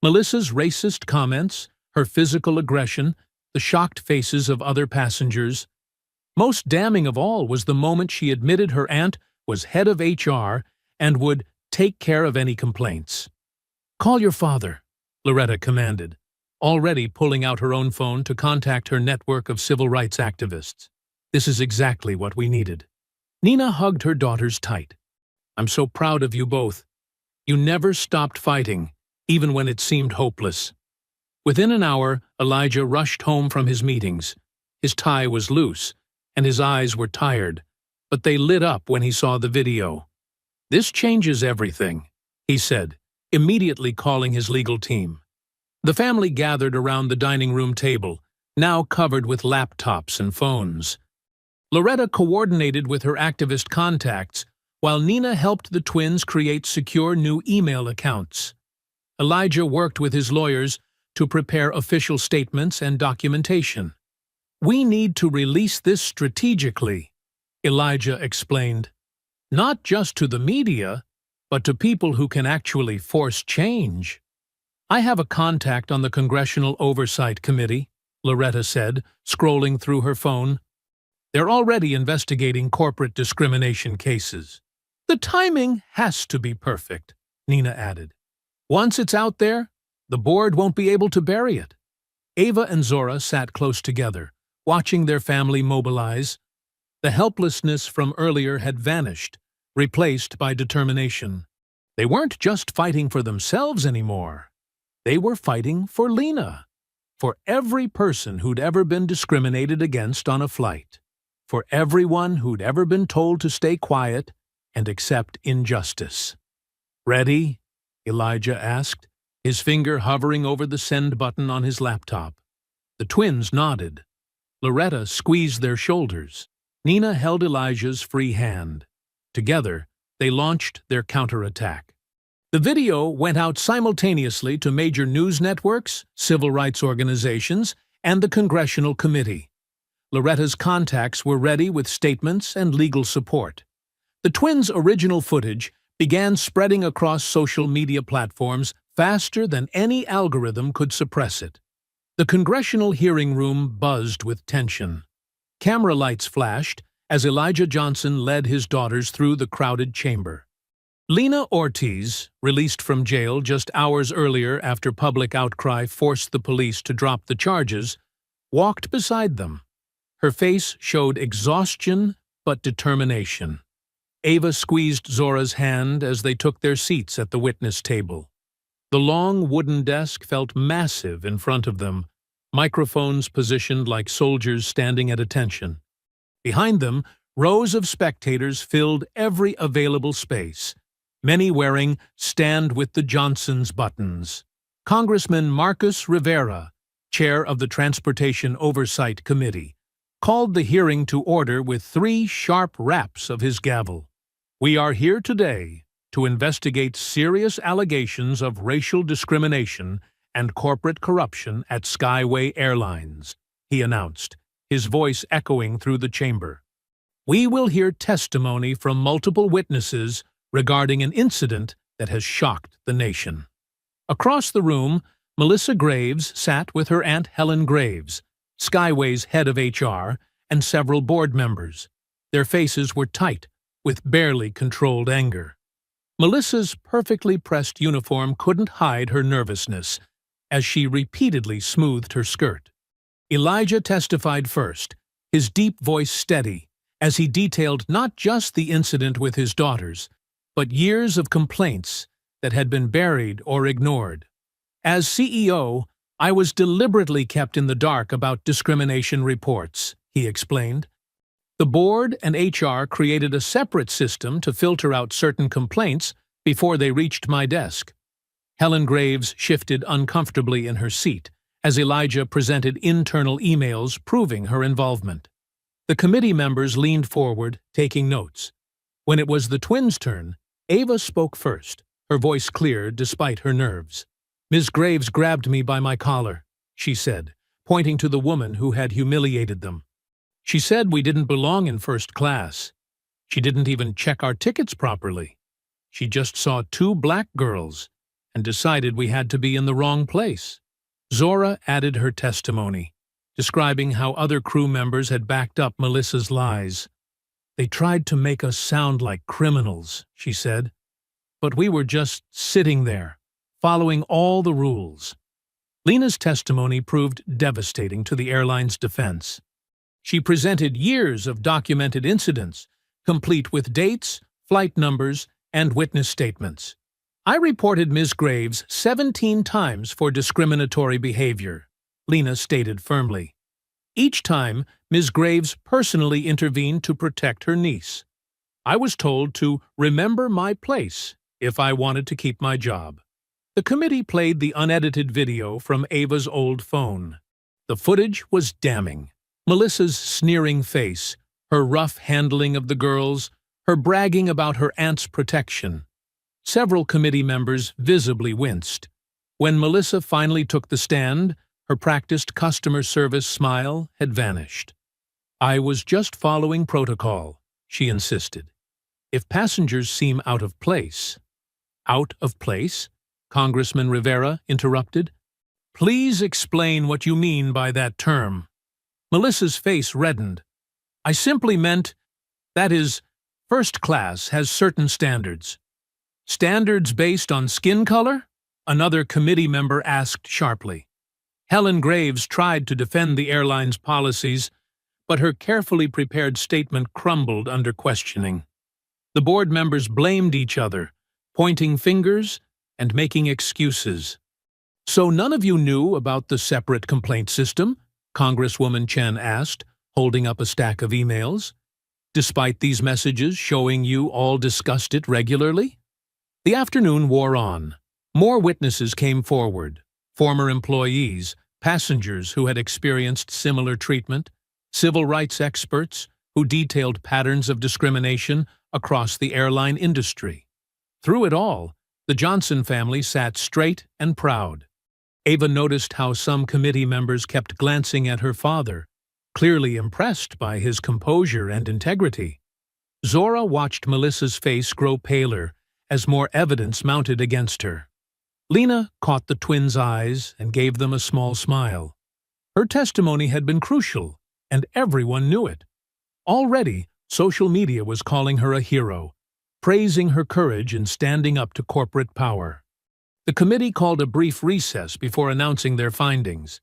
[SPEAKER 1] Melissa's racist comments, her physical aggression, the shocked faces of other passengers. Most damning of all was the moment she admitted her aunt was head of HR and would take care of any complaints. "Call your father," Loretta commanded. already pulling out her own phone to contact her network of civil rights activists. This is exactly what we needed. Nina hugged her daughters tight. I'm so proud of you both. You never stopped fighting, even when it seemed hopeless. Within an hour, Elijah rushed home from his meetings. His tie was loose, and his eyes were tired, but they lit up when he saw the video. This changes everything, he said, immediately calling his legal team. The family gathered around the dining room table, now covered with laptops and phones. Loretta coordinated with her activist contacts, while Nina helped the twins create secure new email accounts. Elijah worked with his lawyers to prepare official statements and documentation. We need to release this strategically, Elijah explained. Not just to the media, but to people who can actually force change. I have a contact on the Congressional Oversight Committee, Loretta said, scrolling through her phone. They're already investigating corporate discrimination cases. The timing has to be perfect, Nina added. Once it's out there, the board won't be able to bury it. Ava and Zora sat close together, watching their family mobilize. The helplessness from earlier had vanished, replaced by determination. They weren't just fighting for themselves anymore. They were fighting for Lena, for every person who'd ever been discriminated against on a flight, for everyone who'd ever been told to stay quiet and accept injustice. Ready? Elijah asked, his finger hovering over the send button on his laptop. The twins nodded. Loretta squeezed their shoulders. Nina held Elijah's free hand. Together, they launched their counterattack. The video went out simultaneously to major news networks, civil rights organizations, and the Congressional Committee. Loretta's contacts were ready with statements and legal support. The twins' original footage began spreading across social media platforms faster than any algorithm could suppress it. The congressional hearing room buzzed with tension. Camera lights flashed as Elijah Johnson led his daughters through the crowded chamber. Lena Ortiz, released from jail just hours earlier after public outcry forced the police to drop the charges, walked beside them. Her face showed exhaustion but determination. Ava squeezed Zora's hand as they took their seats at the witness table. The long wooden desk felt massive in front of them, microphones positioned like soldiers standing at attention. Behind them, rows of spectators filled every available space, many wearing "Stand with the Johnsons" buttons. Congressman Marcus Rivera, chair of the Transportation Oversight Committee, called the hearing to order with 3 sharp raps of his gavel. We are here today to investigate serious allegations of racial discrimination and corporate corruption at Skyway Airlines, he announced, his voice echoing through the chamber. We will hear testimony from multiple witnesses regarding an incident that has shocked the nation. Across the room, Melissa Graves sat with her Aunt Helen Graves, Skyway's head of HR, and several board members. Their faces were tight, with barely controlled anger. Melissa's perfectly pressed uniform couldn't hide her nervousness, as she repeatedly smoothed her skirt. Elijah testified first, his deep voice steady, as he detailed not just the incident with his daughters, but years of complaints that had been buried or ignored. As CEO, I was deliberately kept in the dark about discrimination reports, he explained. The board and HR created a separate system to filter out certain complaints before they reached my desk. Helen Graves shifted uncomfortably in her seat as Elijah presented internal emails proving her involvement. The committee members leaned forward, taking notes. When it was the twins' turn, Ava spoke first, her voice clear despite her nerves. Ms. Graves grabbed me by my collar, she said, pointing to the woman who had humiliated them. She said we didn't belong in first class. She didn't even check our tickets properly. She just saw 2 black girls and decided we had to be in the wrong place. Zora added her testimony, describing how other crew members had backed up Melissa's lies. They tried to make us sound like criminals, she said. But we were just sitting there, following all the rules. Lena's testimony proved devastating to the airline's defense. She presented years of documented incidents, complete with dates, flight numbers, and witness statements. "I reported Ms. Graves 17 times for discriminatory behavior," Lena stated firmly. "Each time, Ms. Graves personally intervened to protect her niece. I was told to remember my place if I wanted to keep my job." The committee played the unedited video from Ava's old phone. The footage was damning. Melissa's sneering face, her rough handling of the girls, her bragging about her aunt's protection. Several committee members visibly winced. When Melissa finally took the stand, her practiced customer service smile had vanished. "I was just following protocol," she insisted. "If passengers seem out of place—" "Out of place?" Congressman Rivera interrupted. "Please explain what you mean by that term." Melissa's face reddened. "I simply meant, that is, first class has certain standards." "Standards based on skin color?" another committee member asked sharply. Helen Graves tried to defend the airline's policies, but her carefully prepared statement crumbled under questioning. The board members blamed each other, pointing fingers and making excuses. "So none of you knew about the separate complaint system?" Congresswoman Chen asked, holding up a stack of emails. "Despite these messages showing you all discussed it regularly?" The afternoon wore on. More witnesses came forward: former employees, passengers who had experienced similar treatment, civil rights experts who detailed patterns of discrimination across the airline industry. Through it all, the Johnson family sat straight and proud. Ava noticed how some committee members kept glancing at her father, clearly impressed by his composure and integrity. Zora watched Melissa's face grow paler as more evidence mounted against her. Lena caught the twins' eyes and gave them a small smile. Her testimony had been crucial, and everyone knew it. Already, social media was calling her a hero, praising her courage in standing up to corporate power. The committee called a brief recess before announcing their findings.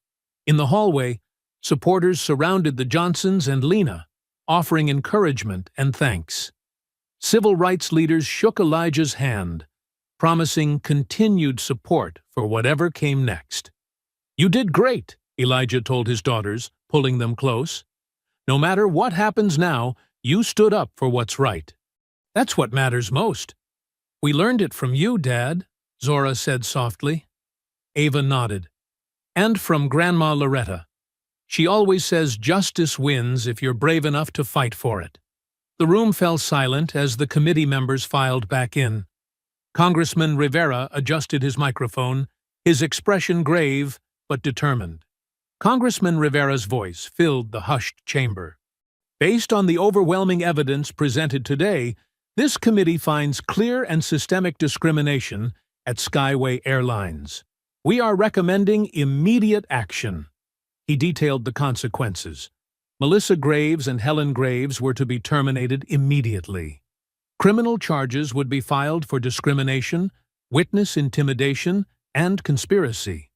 [SPEAKER 1] In the hallway, supporters surrounded the Johnsons and Lena, offering encouragement and thanks. Civil rights leaders shook Elijah's hand, promising continued support for whatever came next. "You did great," Elijah told his daughters, pulling them close. "No matter what happens now, you stood up for what's right. That's what matters most." "We learned it from you, Dad," Zora said softly. Ava nodded. "And from Grandma Loretta. She always says justice wins if you're brave enough to fight for it." The room fell silent as the committee members filed back in. Congressman Rivera adjusted his microphone, his expression grave but determined. Congressman Rivera's voice filled the hushed chamber. "Based on the overwhelming evidence presented today, this committee finds clear and systemic discrimination at Skyway Airlines. We are recommending immediate action." He detailed the consequences. Melissa Graves and Helen Graves were to be terminated immediately. Criminal charges would be filed for discrimination, witness intimidation, and conspiracy.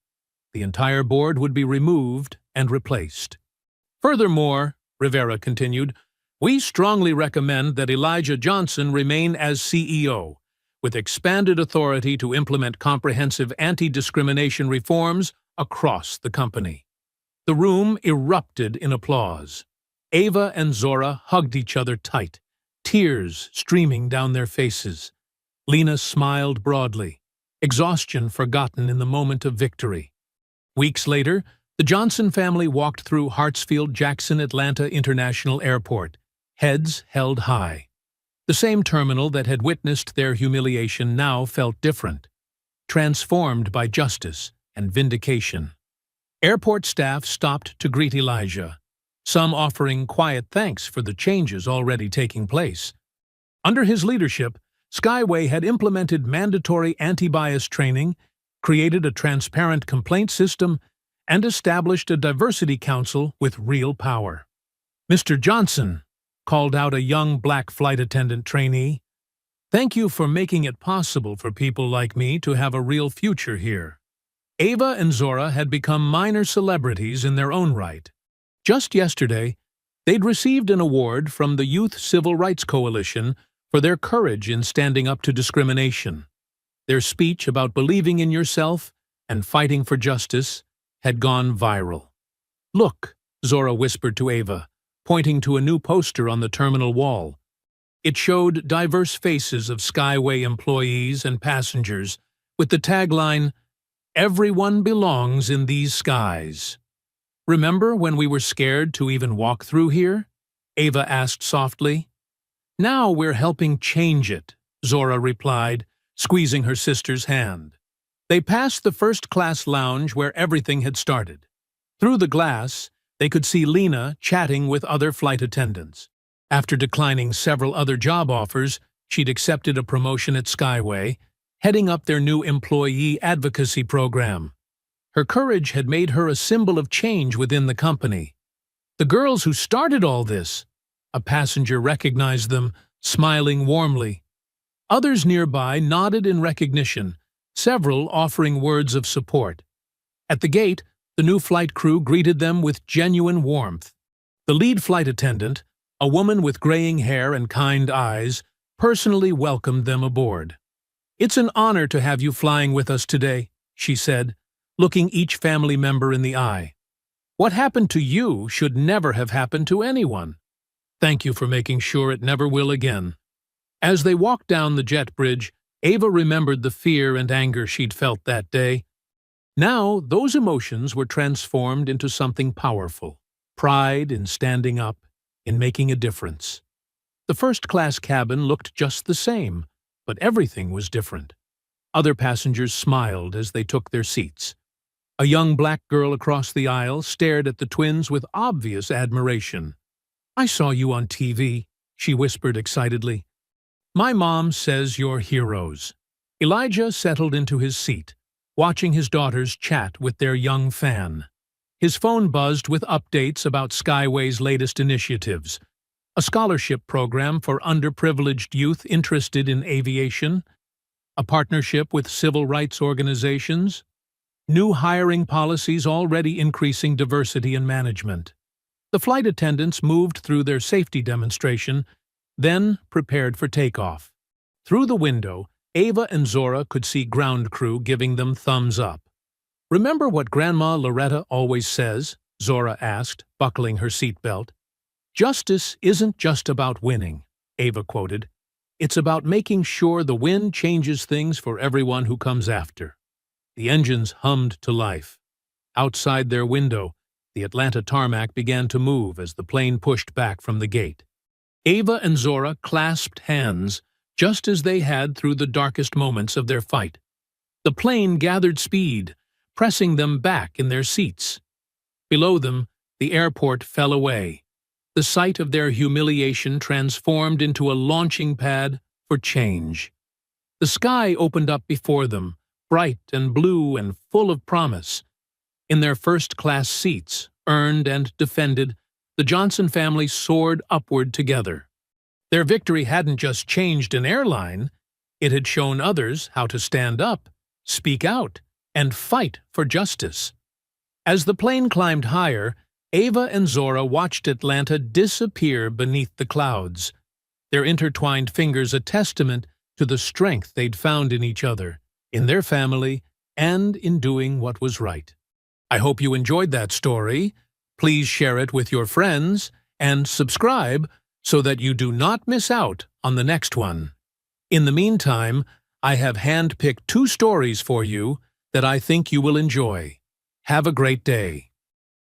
[SPEAKER 1] The entire board would be removed and replaced. "Furthermore," Rivera continued, "we strongly recommend that Elijah Johnson remain as CEO, with expanded authority to implement comprehensive anti-discrimination reforms across the company." The room erupted in applause. Ava and Zora hugged each other tight, tears streaming down their faces. Lena smiled broadly, exhaustion forgotten in the moment of victory. Weeks later, the Johnson family walked through Hartsfield-Jackson Atlanta International Airport, heads held high. The same terminal that had witnessed their humiliation now felt different, transformed by justice and vindication. Airport staff stopped to greet Elijah, some offering quiet thanks for the changes already taking place. Under his leadership, Skyway had implemented mandatory anti-bias training, created a transparent complaint system, and established a diversity council with real power. "Mr. Johnson," called out a young black flight attendant trainee, "thank you for making it possible for people like me to have a real future here." Ava and Zora had become minor celebrities in their own right. Just yesterday, they'd received an award from the Youth Civil Rights Coalition for their courage in standing up to discrimination. Their speech about believing in yourself and fighting for justice had gone viral. "Look," Zora whispered to Ava, pointing to a new poster on the terminal wall. It showed diverse faces of Skyway employees and passengers with the tagline, "Everyone belongs in these skies." "Remember when we were scared to even walk through here?" Ava asked softly. "Now we're helping change it," Zora replied, squeezing her sister's hand. They passed the first-class lounge where everything had started. Through the glass, they could see Lena chatting with other flight attendants. After declining several other job offers, she'd accepted a promotion at Skyway, heading up their new employee advocacy program. Her courage had made her a symbol of change within the company. "The girls who started all this," a passenger recognized them, smiling warmly. Others nearby nodded in recognition, several offering words of support. At the gate, the new flight crew greeted them with genuine warmth. The lead flight attendant, a woman with graying hair and kind eyes, personally welcomed them aboard. "It's an honor to have you flying with us today," she said, looking each family member in the eye. "What happened to you should never have happened to anyone. Thank you for making sure it never will again." As they walked down the jet bridge, Ava remembered the fear and anger she'd felt that day. Now, those emotions were transformed into something powerful: pride in standing up, in making a difference. The first-class cabin looked just the same, but everything was different. Other passengers smiled as they took their seats. A young black girl across the aisle stared at the twins with obvious admiration. "I saw you on TV," she whispered excitedly. "My mom says you're heroes." Elijah settled into his seat, watching his daughters chat with their young fan. His phone buzzed with updates about Skyway's latest initiatives: a scholarship program for underprivileged youth interested in aviation, a partnership with civil rights organizations, new hiring policies already increasing diversity in management. The flight attendants moved through their safety demonstration, then prepared for takeoff. Through the window, Ava and Zora could see ground crew giving them thumbs up. "Remember what Grandma Loretta always says?" Zora asked, buckling her seatbelt. "Justice isn't just about winning," Ava quoted. "It's about making sure the win changes things for everyone who comes after." The engines hummed to life. Outside their window, the Atlanta tarmac began to move as the plane pushed back from the gate. Ava and Zora clasped hands, just as they had through the darkest moments of their fight. The plane gathered speed, pressing them back in their seats. Below them, the airport fell away. The sight of their humiliation transformed into a launching pad for change. The sky opened up before them, bright and blue and full of promise. In their first-class seats, earned and defended, the Johnson family soared upward together. Their victory hadn't just changed an airline, it had shown others how to stand up, speak out, and fight for justice. As the plane climbed higher, Ava and Zora watched Atlanta disappear beneath the clouds, their intertwined fingers a testament to the strength they'd found in each other, in their family, and in doing what was right. I hope you enjoyed that story. Please share it with your friends and subscribe so that you do not miss out on the next one. In the meantime, I have handpicked 2 stories for you that I think you will enjoy. Have a great day.